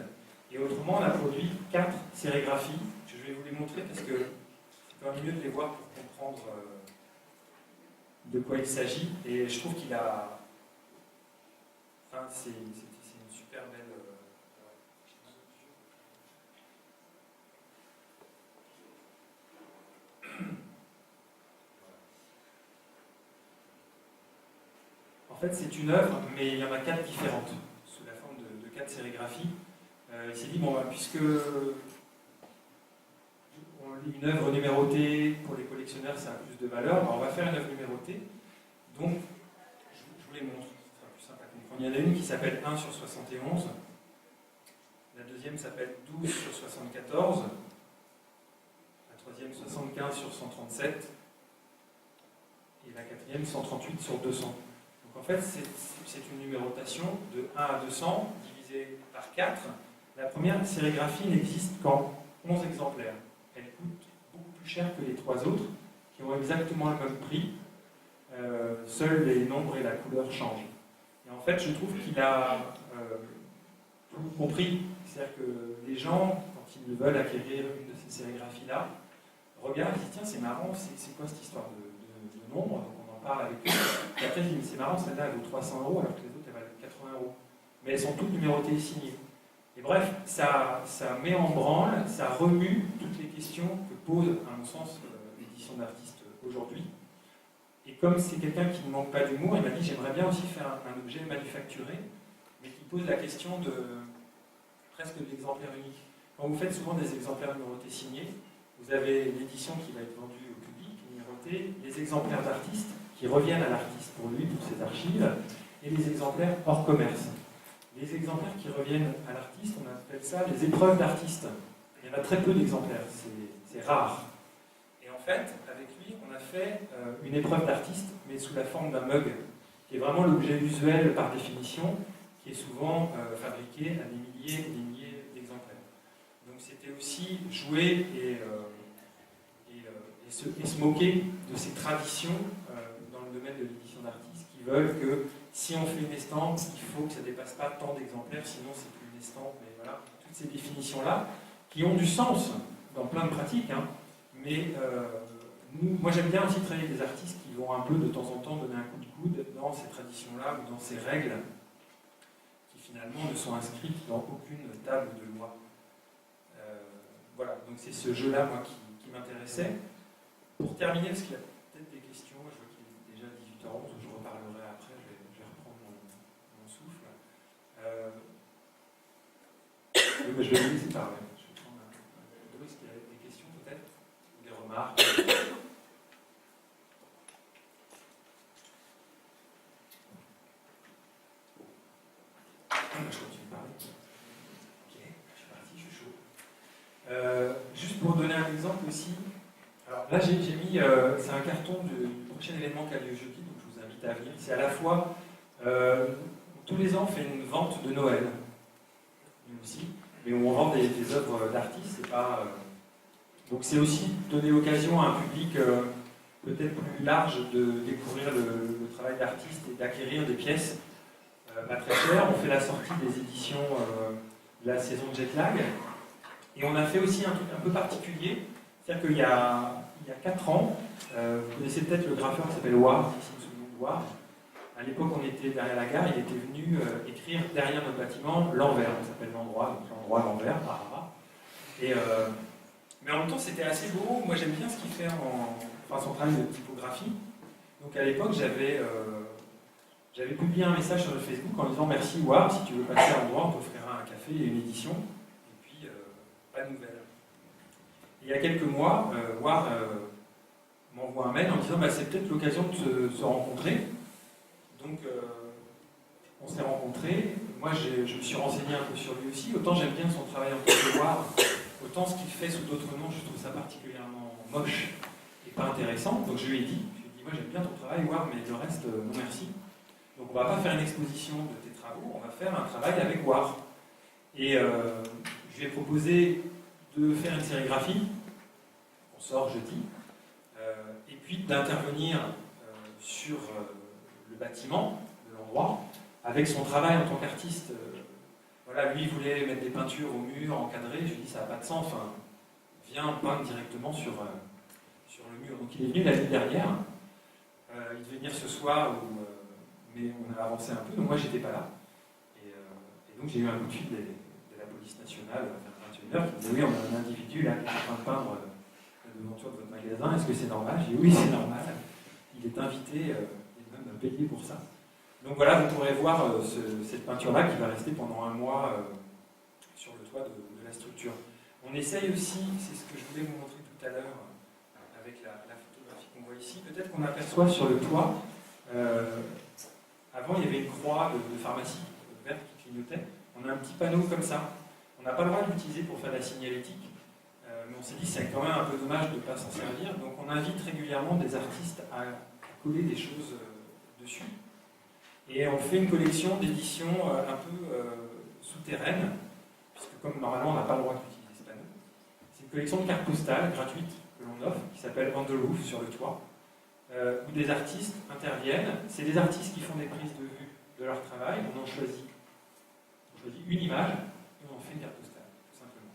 Et autrement, on a produit 4 sérigraphies. Je vais vous les montrer parce que c'est quand même mieux de les voir pour comprendre de quoi il s'agit. Et je trouve qu'il a... Enfin, c'est une super belle... En fait, c'est une œuvre, mais il y en a 4 différentes, sous la forme de 4 sérigraphies. Il s'est dit, bon, puisque une œuvre numérotée, pour les collectionneurs, ça a plus de valeur, on va faire une œuvre numérotée. Donc, je vous les montre, ce sera plus simple à comprendre. Il y en a une qui s'appelle 1 sur 71, la deuxième s'appelle 12 sur 74, la troisième 75 sur 137, et la quatrième 138 sur 200. Donc en fait, c'est une numérotation de 1 à 200, divisée par 4. La première sérigraphie n'existe qu'en 11 exemplaires. Elle coûte beaucoup plus cher que les 3 autres, qui ont exactement le même prix. Seuls les nombres et la couleur changent. Et en fait, je trouve qu'il a compris. C'est-à-dire que les gens, quand ils veulent acquérir une de ces sérigraphies-là, regardent et disent tiens, c'est marrant, c'est quoi cette histoire de nombre? Donc on en parle avec eux. Et après, ils disent c'est marrant, celle-là elle vaut 300 € alors que les autres elles valent 80 €. Mais elles sont toutes numérotées et signées. Et bref, ça met en branle, ça remue toutes les questions que pose, à mon sens, l'édition d'artistes aujourd'hui. Et comme c'est quelqu'un qui ne manque pas d'humour, il m'a dit j'aimerais bien aussi faire un objet manufacturé, mais qui pose la question de presque de l'exemplaire unique. Quand vous faites souvent des exemplaires numérotés signés, vous avez l'édition qui va être vendue au public, numérotée, les exemplaires d'artistes qui reviennent à l'artiste pour lui, pour ses archives, et les exemplaires hors commerce. Les exemplaires qui reviennent à l'artiste, on appelle ça les épreuves d'artistes. Il y en a très peu d'exemplaires, c'est rare. Et en fait, avec lui, on a fait une épreuve d'artiste, mais sous la forme d'un mug, qui est vraiment l'objet usuel par définition, qui est souvent fabriqué à des milliers et des milliers d'exemplaires. Donc c'était aussi jouer et se moquer de ces traditions dans le domaine de l'édition d'artistes qui veulent que si on fait une estampe, il faut que ça ne dépasse pas tant d'exemplaires, sinon c'est plus une estampe. Mais voilà, toutes ces définitions-là, qui ont du sens dans plein de pratiques, hein, mais moi j'aime bien aussi travailler avec des artistes qui vont un peu de temps en temps donner un coup de coude dans ces traditions-là ou dans ces règles qui finalement ne sont inscrites dans aucune table de loi. Voilà, donc c'est ce jeu-là, moi, qui m'intéressait. Pour terminer, parce qu'il y a peut-être des questions, je vois qu'il est déjà 18h11, je reparlerai après, je vais reprendre mon souffle. Je vais vous laisser parler. Je vais prendre un peu d'eau. Est-ce qu'il y a des questions peut-être? Des remarques? Je continue de parler. Ok, je suis parti, je suis chaud. Juste pour donner un exemple aussi, alors là j'ai mis, c'est un carton du prochain événement qui a lieu jeudi, donc je vous invite à venir. C'est à la fois, tous les ans on fait une vente de Noël, nous aussi, mais où on vend des œuvres d'artistes, c'est pas... Donc c'est aussi donner l'occasion à un public peut-être plus large de découvrir le travail d'artiste et d'acquérir des pièces pas très chères. On fait la sortie des éditions de la saison de Jetlag. Et on a fait aussi un truc un peu particulier, c'est-à-dire qu'il y a 4 ans, vous connaissez peut-être le graffeur qui s'appelle Ward, ici sous le nom de Ward. À l'époque, on était derrière la gare, il était venu écrire derrière notre bâtiment l'Anvers, ça s'appelle l'endroit, donc l'endroit l'Anvers, mais en même temps, c'était assez beau. Moi, j'aime bien ce qu'il fait son travail de typographie. Donc à l'époque, j'avais publié un message sur le Facebook en disant merci Ward, si tu veux passer à l'endroit, on t'offrira un café et une édition. Et puis, pas de nouvelles. Il y a quelques mois, Ward m'envoie un mail en disant c'est peut-être l'occasion de se rencontrer. Donc on s'est rencontrés. Moi je me suis renseigné un peu sur lui aussi. Autant j'aime bien son travail en tant que Ward, autant ce qu'il fait sous d'autres noms, je trouve ça particulièrement moche et pas intéressant. Donc je lui ai dit moi j'aime bien ton travail Ward, mais le reste non merci. Donc on ne va pas faire une exposition de tes travaux, on va faire un travail avec Ward. Et je lui ai proposé de faire une sérigraphie, on sort jeudi, et puis d'intervenir sur le bâtiment de l'endroit, avec son travail en tant qu'artiste. Voilà, lui il voulait mettre des peintures au mur, encadrées, je lui ai dit ça n'a pas de sens, enfin, viens peindre directement sur le mur. Donc il est venu l'année dernière, il devait venir ce soir, mais on a avancé un peu, donc moi j'étais pas là. Et donc j'ai eu un coup de fil de la police nationale, un tunneur, qui disait oui, on a un individu là qui est en train de peindre la devanture de votre magasin, est-ce que c'est normal? J'ai dit oui, c'est normal. Il est invité et même payé pour ça. Donc voilà, vous pourrez voir cette peinture-là qui va rester pendant un mois sur le toit de la structure. On essaye aussi, c'est ce que je voulais vous montrer tout à l'heure avec la photographie qu'on voit ici, peut-être qu'on aperçoit sur le toit, avant il y avait une croix de pharmacie verte qui clignotait, on a un petit panneau comme ça. On n'a pas le droit de l'utiliser pour faire de la signalétique, mais on s'est dit c'est quand même un peu dommage de ne pas s'en servir, donc on invite régulièrement des artistes à coller des choses dessus. Et on fait une collection d'éditions un peu souterraine, puisque comme normalement on n'a pas le droit d'utiliser ce panneau. C'est une collection de cartes postales gratuites que l'on offre, qui s'appelle On the Roof, sur le toit, où des artistes interviennent. C'est des artistes qui font des prises de vue de leur travail. On choisit une image, une carte postale, tout simplement.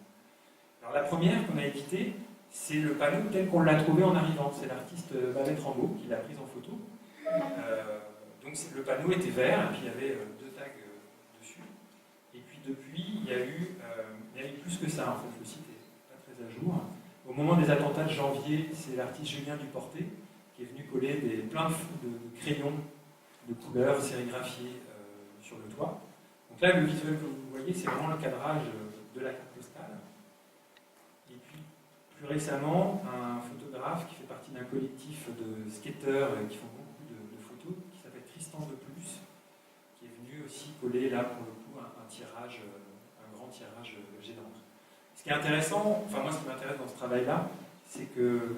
Alors la première qu'on a éditée, c'est le panneau tel qu'on l'a trouvé en arrivant. C'est l'artiste Babette Rambaud qui l'a prise en photo. Donc le panneau était vert, et puis il y avait 2 tags dessus. Et puis depuis, il y a eu plus que ça, en fait. Le site n'est pas très à jour. Au moment des attentats de janvier, c'est l'artiste Julien Duporté qui est venu coller plein de crayons de couleurs sérigraphiés sur le toit. Donc là, le visuel que vous voyez, c'est vraiment le cadrage de la carte postale. Et puis, plus récemment, un photographe qui fait partie d'un collectif de skateurs qui font beaucoup de photos, qui s'appelle Tristan de Plus, qui est venu aussi coller là, pour le coup, un tirage, un grand tirage géant. Ce qui est intéressant, enfin moi ce qui m'intéresse dans ce travail-là, c'est que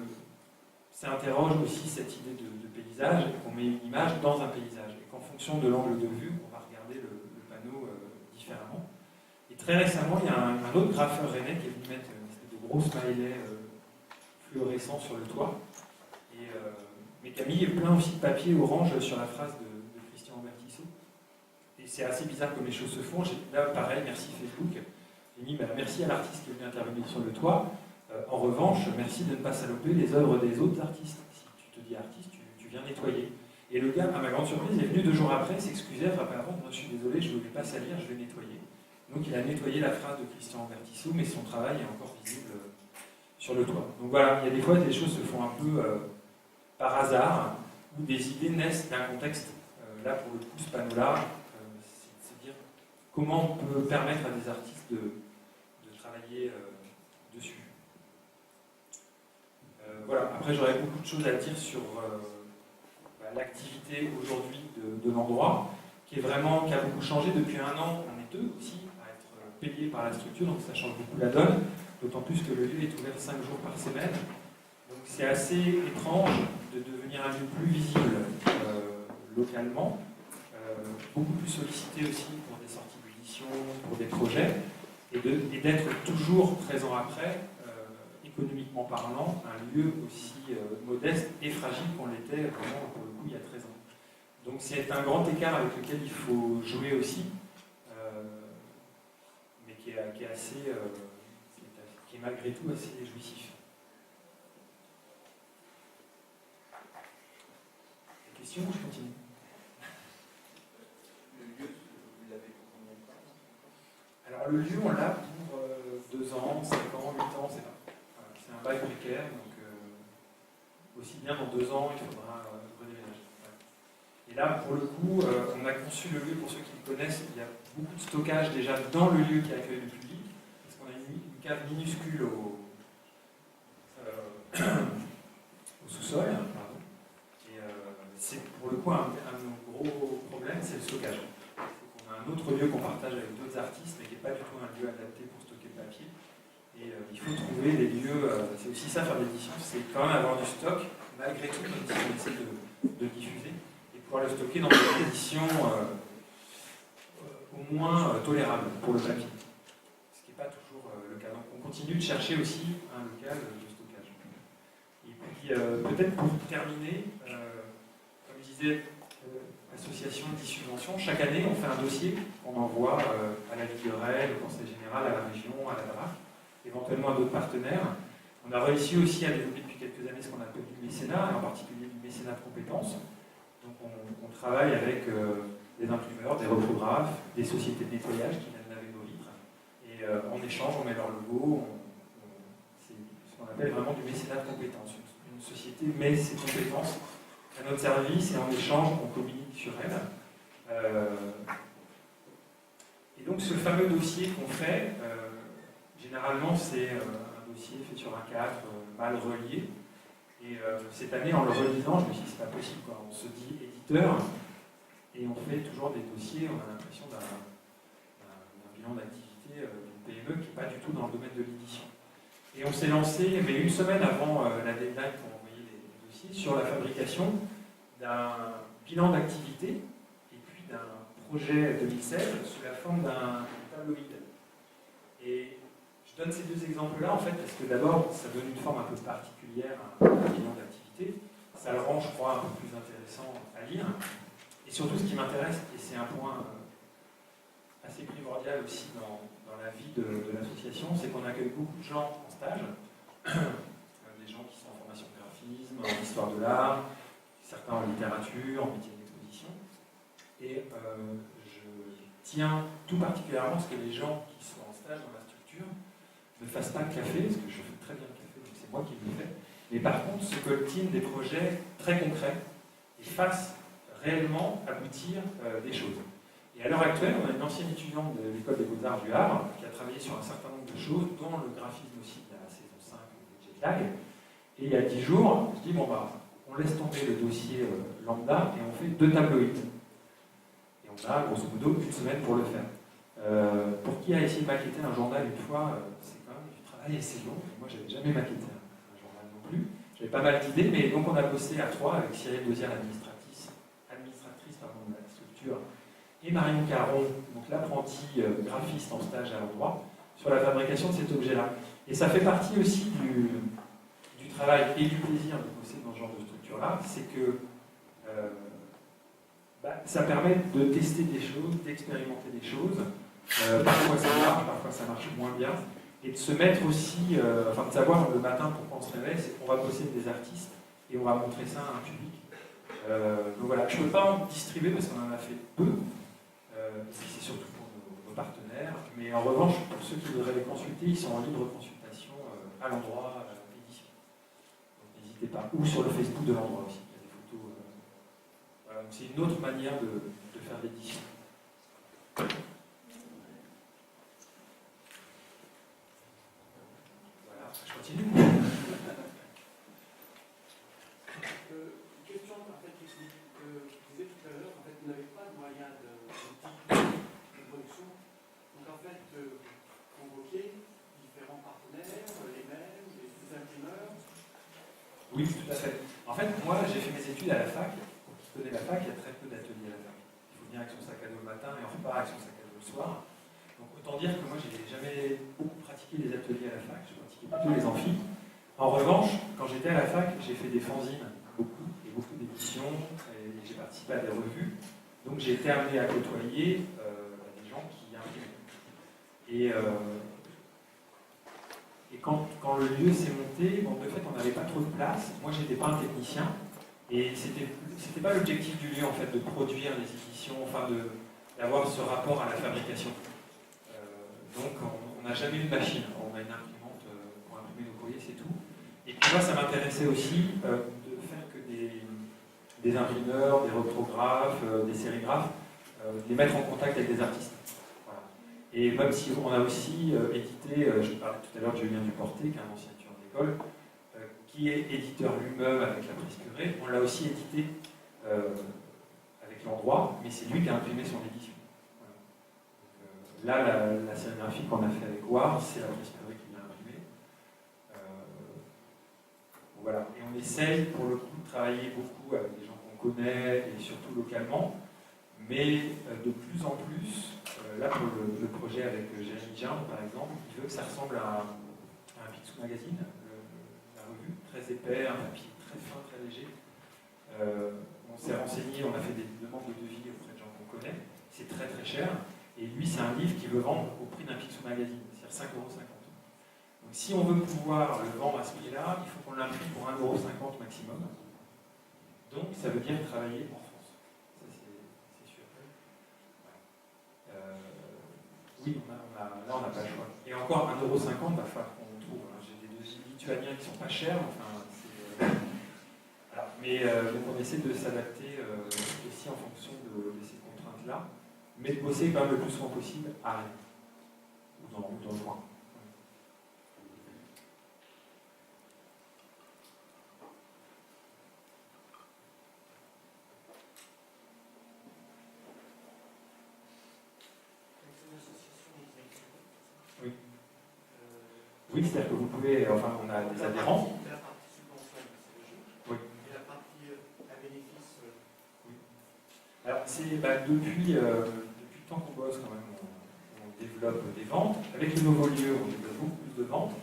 ça interroge aussi cette idée de paysage, et qu'on met une image dans un paysage, et qu'en fonction de l'angle de vue, on va regarder le panneau différemment. Et très récemment, il y a un autre graffeur rennais qui est venu mettre une espèce de gros smiley fluorescent sur le toit, mais qui a mis plein aussi de papier orange sur la phrase de Christian Bertissot. Et c'est assez bizarre comme les choses se font. Là, pareil, merci Facebook. J'ai mis merci à l'artiste qui est venu intervenir sur le toit. En revanche, merci de ne pas saloper les œuvres des autres artistes. Si tu te dis artiste, tu viens nettoyer. Et le gars, à ma grande surprise, est venu 2 jours après s'excuser, frapper avant, je suis désolé, je ne voulais pas salir, je vais nettoyer. Donc il a nettoyé la phrase de Christian Bertissot, mais son travail est encore visible sur le toit. Donc voilà, il y a des fois des choses se font un peu par hasard, où des idées naissent d'un contexte. Là, pour le coup, ce panneau-là, c'est dire comment on peut permettre à des artistes de travailler dessus. Voilà, après j'aurais beaucoup de choses à dire sur l'activité aujourd'hui de l'endroit, qui a beaucoup changé depuis 1 an. On est 2 aussi à être payés par la structure, donc ça change beaucoup la donne, d'autant plus que le lieu est ouvert 5 jours par semaine. Donc c'est assez étrange de devenir un lieu plus visible localement, beaucoup plus sollicité aussi pour des sorties d'édition, pour des projets, et d'être toujours présent après, économiquement parlant, un lieu aussi modeste et fragile qu'on l'était vraiment pour le coup il y a 13 ans. Donc c'est un grand écart avec lequel il faut jouer aussi, mais qui est malgré tout assez jouissif. Des questions ou je continue? Le lieu, vous l'avez pour combien de temps? Alors le lieu, on l'a pour 2 ans, 5 ans, 8 ans, c'est là. C'est un bail précaire, donc aussi bien dans 2 ans, il faudra redéménager. Ouais. Et là, pour le coup, on a conçu le lieu, pour ceux qui le connaissent, il y a beaucoup de stockage déjà dans le lieu qui accueille le public, parce qu'on a une cave minuscule au sous-sol. Et c'est pour le coup un de nos gros problèmes, c'est le stockage. On a un autre lieu qu'on partage avec d'autres artistes, mais qui n'est pas du tout un lieu adapté pour stocker le papier. Et il faut trouver des lieux, c'est aussi ça faire l'édition, c'est quand même avoir du stock, malgré tout, même si on essaie de diffuser, et pouvoir le stocker dans des conditions au moins tolérables pour le papier. Ce qui n'est pas toujours le cas. Donc on continue de chercher aussi un local de stockage. Et puis peut-être pour terminer, comme je disais, association 10 subventions, chaque année on fait un dossier qu'on envoie à la Ville-de-Rennes, au Conseil général, à la région, à la DRAC, éventuellement à d'autres partenaires. On a réussi aussi à développer depuis quelques années ce qu'on appelle du mécénat, et en particulier du mécénat de compétences. Donc on travaille avec des imprimeurs, des reprographes, des sociétés de nettoyage qui viennent laver nos vitres. Et en échange, on met leur logo. C'est ce qu'on appelle vraiment du mécénat de compétences. Une société met ses compétences à notre service et en échange, on communique sur elles. Et donc ce fameux dossier qu'on fait, généralement c'est un dossier fait sur un cadre mal relié. Et cette année, en le relisant, je me suis dit c'est pas possible, quoi. On se dit éditeur et on fait toujours des dossiers, on a l'impression d'un bilan d'activité d'une PME qui n'est pas du tout dans le domaine de l'édition. Et on s'est lancé, mais une semaine avant la deadline pour envoyer les dossiers, sur la fabrication d'un bilan d'activité et puis d'un projet 2016 sous la forme d'un tabloïd. Et je donne ces 2 exemples-là en fait parce que d'abord ça donne une forme un peu particulière à un bilan d'activité, ça le rend je crois un peu plus intéressant à lire, et surtout ce qui m'intéresse, et c'est un point assez primordial aussi dans la vie de l'association, c'est qu'on accueille beaucoup de gens en stage, des gens qui sont en formation de graphisme, en histoire de l'art, certains en littérature, en métier d'exposition. Et je tiens tout particulièrement à ce que les gens qui sont en stage dans la structure ne fassent pas de café, parce que je fais très bien le café, donc c'est moi qui le fais. Mais par contre, se coltinent des projets très concrets et fassent réellement aboutir des choses. Et à l'heure actuelle, on a une ancienne étudiante de l'École des Beaux-Arts du Havre qui a travaillé sur un certain nombre de choses, dont le graphisme aussi de la saison 5 de Jetlag. Et il y a 10 jours, je dis, bon bah, on laisse tomber le dossier lambda et on fait 2 tabloïds. Et on a grosso modo une semaine pour le faire. Pour qui a essayé de maqueter un journal une fois, c'est quand même du travail assez long. Moi, je n'avais jamais maquetté un journal non plus. J'avais pas mal d'idées, mais donc on a bossé à 3 avec Cyril Dosière, l'administratrice de la structure, et Marion Caron, donc l'apprenti graphiste en stage à l'endroit, sur la fabrication de cet objet-là. Et ça fait partie aussi du travail et du plaisir de bosser dans ce genre de structure-là, c'est que ça permet de tester des choses, d'expérimenter des choses. Parfois ça marche moins bien. Et de se mettre aussi, de savoir le matin pourquoi on se réveille, c'est qu'on va bosser avec des artistes et on va montrer ça à un public. Donc voilà, je ne peux pas en distribuer parce qu'on en a fait peu. C'est surtout pour nos partenaires. Mais en revanche, pour ceux qui voudraient les consulter, ils sont en libre consultation à l'endroit édition. Donc n'hésitez pas. Ou sur le Facebook de l'endroit aussi. Il y a des photos. Voilà, donc c'est une autre manière de faire l'édition. Je continue. Question en fait technique. Vous disiez tout à l'heure, en fait, vous n'avez pas de moyen de production. Donc en fait, vous convoquez différents partenaires, les mêmes, les imprimeurs. Oui, tout à fait. En fait, moi, j'ai fait mes études à la fac. Pour qui connaît la fac, il y a très peu d'ateliers à la fac. Il faut venir avec son sac à dos le matin et on repart avec son sac à dos le soir. Donc autant dire que moi, j'ai jamais beaucoup pratiqué les ateliers à la fac. J'ai pratiqué plutôt les amphis. En revanche, quand j'étais à la fac, j'ai fait des fanzines, beaucoup d'éditions, et j'ai participé à des revues. Donc j'ai été amené à côtoyer des gens qui imprimaient. Et quand le lieu s'est monté, bon, de fait, on n'avait pas trop de place. Moi, j'étais pas un technicien. Et c'était pas l'objectif du lieu, en fait, de produire les éditions, d'avoir ce rapport à la fabrication. Donc, on n'a jamais eu de machine. On a une imprimante pour imprimer nos courriers, c'est tout. Et puis moi, ça m'intéressait aussi de faire que des imprimeurs, des reprographes, des sérigraphes, les mettre en contact avec des artistes. Voilà. Et même si on a aussi édité, je parlais tout à l'heure de Julien Duporté, qui est un ancien étudiant d'école, qui est éditeur lui-même avec la presse purée, on l'a aussi édité avec l'endroit, mais c'est lui qui a imprimé son édition. Voilà. Donc, là, la sérigraphie qu'on a fait avec War, c'est la presse purée qui l'a imprimée. Voilà. Et on essaye pour le coup de travailler beaucoup avec des gens qu'on connaît et surtout localement, mais de plus en plus, là pour le projet avec Jérémy Jarre par exemple, il veut que ça ressemble à un Picsou Magazine, la revue, très épais, un papier très fin, très léger. On s'est renseigné, on a fait des demandes de devis auprès de gens qu'on connaît, c'est très très cher, et lui c'est un livre qu'il veut vendre au prix d'un Picsou Magazine, c'est-à-dire 5,50 €. Donc si on veut pouvoir le vendre à ce prix-là, il faut qu'on l'imprime pour 1,50 € maximum. Donc ça veut dire travailler en France. Ça c'est sûr. Oui, là on n'a pas le choix. Et encore 1,50 €, il va falloir qu'on trouve. J'ai des dossiers lituaniens qui ne sont pas chers, voilà. Mais donc on essaie de s'adapter aussi en fonction de ces contraintes-là, mais de bosser quand même le plus souvent possible à Rennes ou dans le coin. Oui, c'est-à-dire que vous pouvez, on a des adhérents. La partie subvention, c'est logique. Oui. Et la partie à bénéfice. Oui. Alors, depuis le temps qu'on bosse, quand même, on développe des ventes. Avec le nouveau lieu, on développe beaucoup plus de ventes.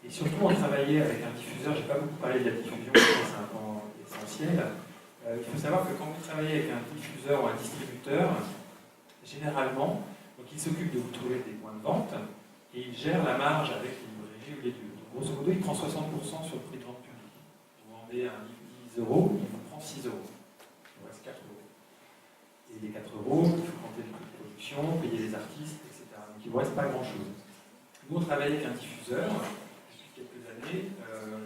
Et surtout, on travaillait avec un diffuseur. Je n'ai pas beaucoup parlé de la diffusion, c'est un point essentiel. Il faut savoir que quand vous travaillez avec un diffuseur ou un distributeur, généralement, donc il s'occupe de vous trouver des points de vente. et il gère la marge avec les librairies ou les lieux. Donc, grosso modo, il prend 60% sur le prix de vente public. Vous vendez un livre 10 euros, il vous prend 6 euros. Il vous reste 4 euros. Et les 4 euros, il faut compter les coûts de production, payer les artistes, etc. Donc il ne vous reste pas grand-chose. Nous, on travaille avec un diffuseur depuis quelques années,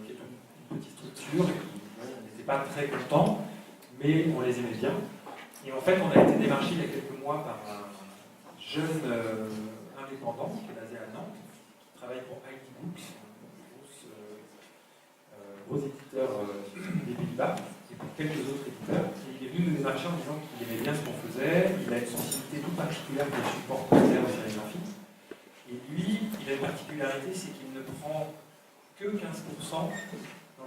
qui est une petite structure, et qui, on n'était pas très contents, mais on les aimait bien. Et en fait, on a été démarché il y a quelques mois par un jeune indépendant qui est basé à Nantes, qui travaille pour ID Books, un gros éditeur des Pays-Bas, et pour quelques autres éditeurs. Et il est venu nous démarcher en disant qu'il aimait bien ce qu'on faisait, il a une sensibilité toute particulière pour le support poster aux sérigraphies. Et lui, il a une particularité, c'est qu'il ne prend que 15%, dans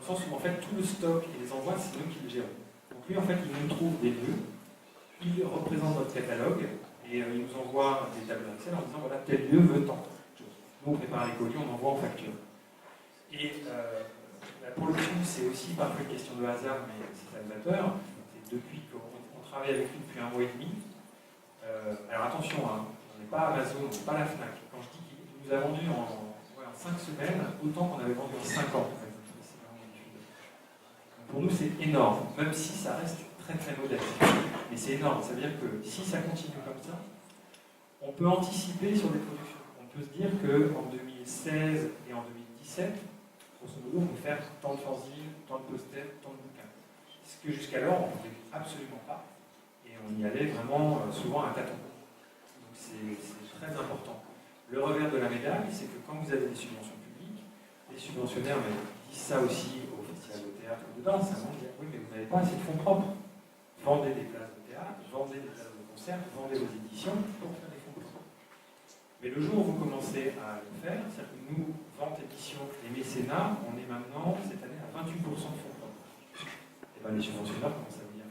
le sens où en fait tout le stock et les envois, c'est nous qui le gérons. Donc lui, en fait, il nous trouve des lieux, il représente notre catalogue, et il nous envoie des tableaux Excel en disant voilà, tel lieu veut tant. Nous, on prépare les colis, on envoie en facture. Et pour le coup, c'est aussi parfois une question de hasard, mais c'est salvateur. C'est depuis qu'on travaille avec lui depuis 1 mois et demi. Alors attention, hein, on n'est pas Amazon, on n'est pas la Fnac. Quand je dis qu'il nous a vendu en 5 semaines, autant qu'on avait vendu en 5 ans. Pour nous, c'est énorme, même si ça reste très très modeste. Mais c'est énorme, ça veut dire que si ça continue comme ça, on peut anticiper sur des productions. On peut se dire qu'en 2016 et en 2017, grosso modo, on peut faire tant de fanzines, tant de posters, tant de bouquins. Ce que jusqu'alors, on ne pouvait absolument pas. Et on y allait vraiment souvent à tâtons. Donc c'est très important. Le revers de la médaille, c'est que quand vous avez des subventions publiques, les subventionnaires disent ça aussi au festival de théâtre ou de danse, ça dit oui, mais vous n'avez pas assez de fonds propres. Vendez des places de théâtre, vendez des places de concert, vendez vos éditions pour faire des fonds propres. Mais le jour où vous commencez à le faire, c'est-à-dire que nous, vente, édition et mécénat, on est maintenant, cette année, à 28% de fonds propres. Et bien les subventionneurs commencent à vous dire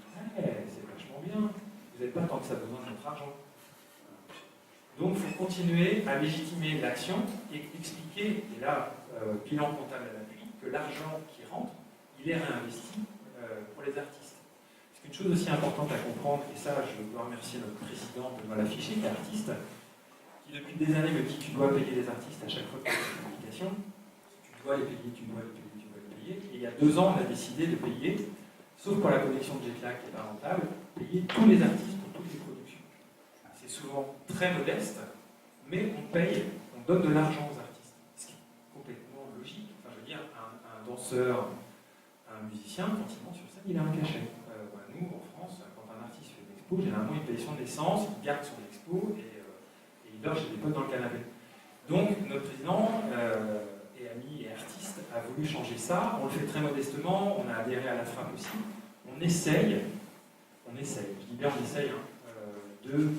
c'est vachement bien, vous n'avez pas tant que ça besoin de notre argent. Donc il faut continuer à légitimer l'action et expliquer, et là, bilan comptable à l'appui, que l'argent qui rentre, il est réinvesti pour les artistes. Parce qu'une chose aussi importante à comprendre, et ça je dois remercier notre président Benoît Lafiché, qui est artiste, qui depuis des années me dit tu dois payer les artistes à chaque fois que tu fais une publication, tu dois les payer, tu dois les payer, tu dois les payer. Et il y a 2 ans, on a décidé de payer, sauf pour la collection de Jetlag qui n'est pas rentable, payer tous les artistes pour toutes les productions. C'est souvent très modeste, mais on paye, on donne de l'argent aux artistes. Ce qui est complètement logique. Enfin, je veux dire, un danseur, un musicien, quand il monte sur scène, il a un cachet. Nous, en France, quand un artiste fait une expo, généralement il paye son essence, il garde son expo et il dort chez des potes dans le canapé. Donc, notre président et ami et artiste a voulu changer ça. On le fait très modestement, on a adhéré à la FRAP aussi. On essaye, je dis bien on essaye, de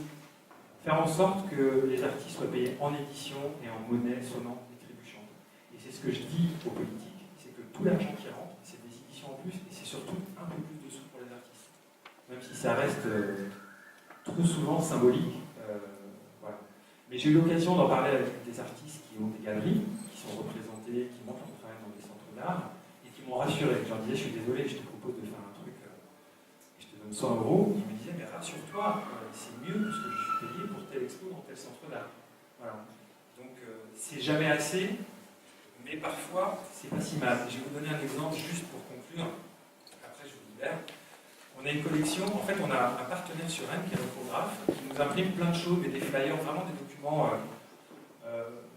faire en sorte que les artistes soient payés en édition et en monnaie sonnante et trébuchante. Et c'est ce que je dis aux politiques, c'est que tout l'argent qui rentre, c'est des éditions en plus, et c'est surtout un peu plus de sous pour les artistes. Même si ça reste trop souvent symbolique. Voilà. Mais j'ai eu l'occasion d'en parler avec des artistes qui ont des galeries, qui sont représentés, qui montrent leur travail dans des centres d'art, et qui m'ont rassuré. Je leur disais, je suis désolé, je te propose de faire un truc, je te donne 100 euros. Ils me disaient, mais rassure-toi, c'est mieux que ce que je suis payé pour tel expo dans tel centre d'art. Voilà. Donc, c'est jamais assez, mais parfois, c'est pas si mal. Je vais vous donner un exemple juste pour conclure. Après, je vous libère. On a une collection, en fait, on a un partenaire sur Rennes qui est un photographe, qui nous imprime plein de choses, des flyers, vraiment des documents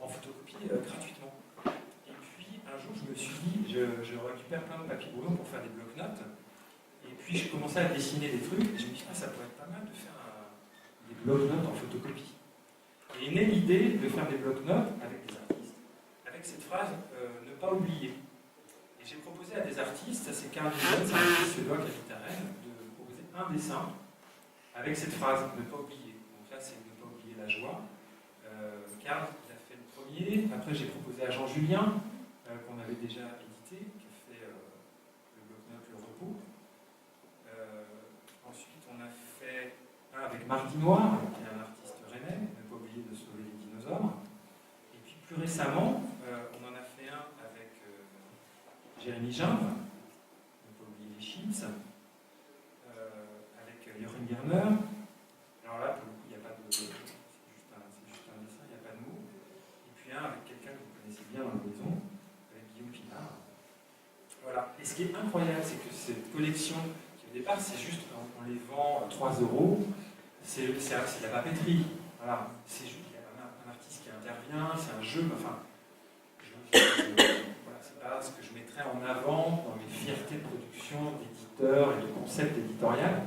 en photocopie gratuitement. Et puis, un jour, je me suis dit, je récupère plein de papiers brouillons pour faire des bloc-notes. Et puis, je commençais à dessiner des trucs, et je me suis dit, ça pourrait être pas mal de faire des bloc-notes en photocopie. Et est née l'idée de faire des bloc-notes avec des artistes, avec cette phrase, ne pas oublier. Et j'ai proposé à des artistes, ça c'est Karl Nielsen, c'est un artiste suédois qui habite à Rennes, de proposer un dessin avec cette phrase, ne pas oublier. Donc là, c'est ne pas oublier la joie. Karl, il a fait le premier. Après, j'ai proposé à Jean Julien, qu'on avait déjà édité, qui a fait le bloc-notes Le Repos. Ensuite, on a fait un avec Mardi Noir, qui est un artiste rennais, ne pas oublier de sauver les dinosaures. Et puis, plus récemment, on en a fait un avec Jérémy Gimbre, ne pas oublier les chips, avec Jochen Gerner. Alors là, pour le coup, il n'y a pas de. C'est juste un dessin, il n'y a pas de mots. Et puis un viens dans la maison avec Guillaume Pinard. Voilà. Et ce qui est incroyable, c'est que cette collection, qui au départ, c'est juste, on les vend 3 €, c'est la papeterie. Voilà. C'est juste, il y a un artiste qui intervient, c'est un jeu, enfin, voilà, c'est pas ce que je mettrais en avant dans mes fiertés de production, d'éditeur et de concept éditorial.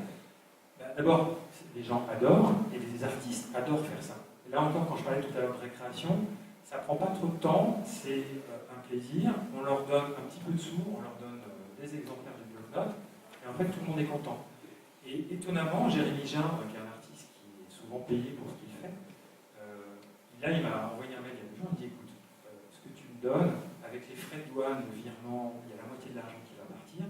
D'abord, les gens adorent et les artistes adorent faire ça. Et là encore, quand je parlais tout à l'heure de récréation, ça prend pas trop de temps, c'est un plaisir. On leur donne un petit peu de sous, on leur donne des exemplaires de bloc-notes, et en fait, tout le monde est content. Et étonnamment, Jérémy Jean, qui est un artiste qui est souvent payé pour ce qu'il fait, là, il m'a envoyé un mail il y a 2 jours, il dit écoute, ce que tu me donnes, avec les frais de douane, le virement, il y a la moitié de l'argent qui va partir.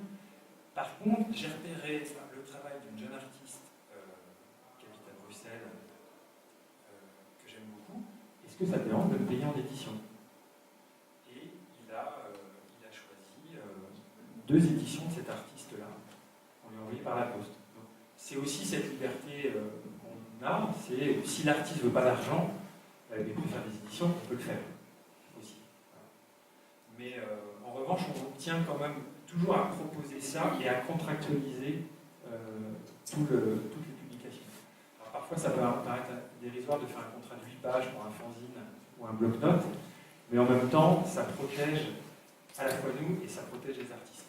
Par contre, j'ai repéré le travail d'une jeune artiste qui habite à Bruxelles, que j'aime beaucoup. Est-ce que ça te dérange de me payer en édition? Et il a choisi 2 éditions de cet artiste-là. On lui a envoyé par la poste. C'est aussi cette liberté qu'on a, c'est si l'artiste ne veut pas d'argent, il peut faire des éditions, on peut le faire aussi. Voilà. Mais en revanche, on tient quand même toujours à proposer ça et à contractualiser toutes les publications. Alors parfois, ça peut paraître dérisoire de faire un contrat de 8 pages pour un fanzine ou un bloc-notes, mais en même temps, ça protège à la fois nous et ça protège les artistes.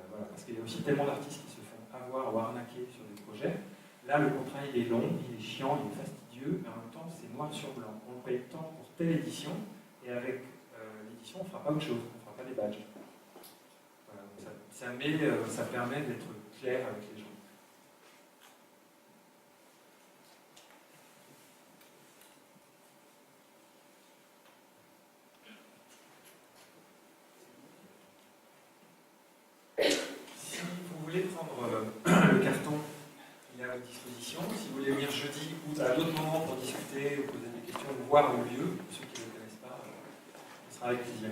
Voilà, parce qu'il y a aussi tellement d'artistes qui se font avoir ou arnaquer sur des projets. Là, le contrat, il est long, il est chiant, il est fastidieux, mais en même temps, c'est noir sur blanc. On paye tant pour telle édition, et avec l'édition, on ne fera pas autre chose, on ne fera pas des badges. Voilà, ça permet d'être clair avec les gens. Si vous voulez prendre le carton, il est à votre disposition. Si vous voulez venir jeudi ou à d'autres moments pour discuter ou poser des questions ou voir le lieu, pour ceux qui ne le connaissent pas, ce sera avec plaisir.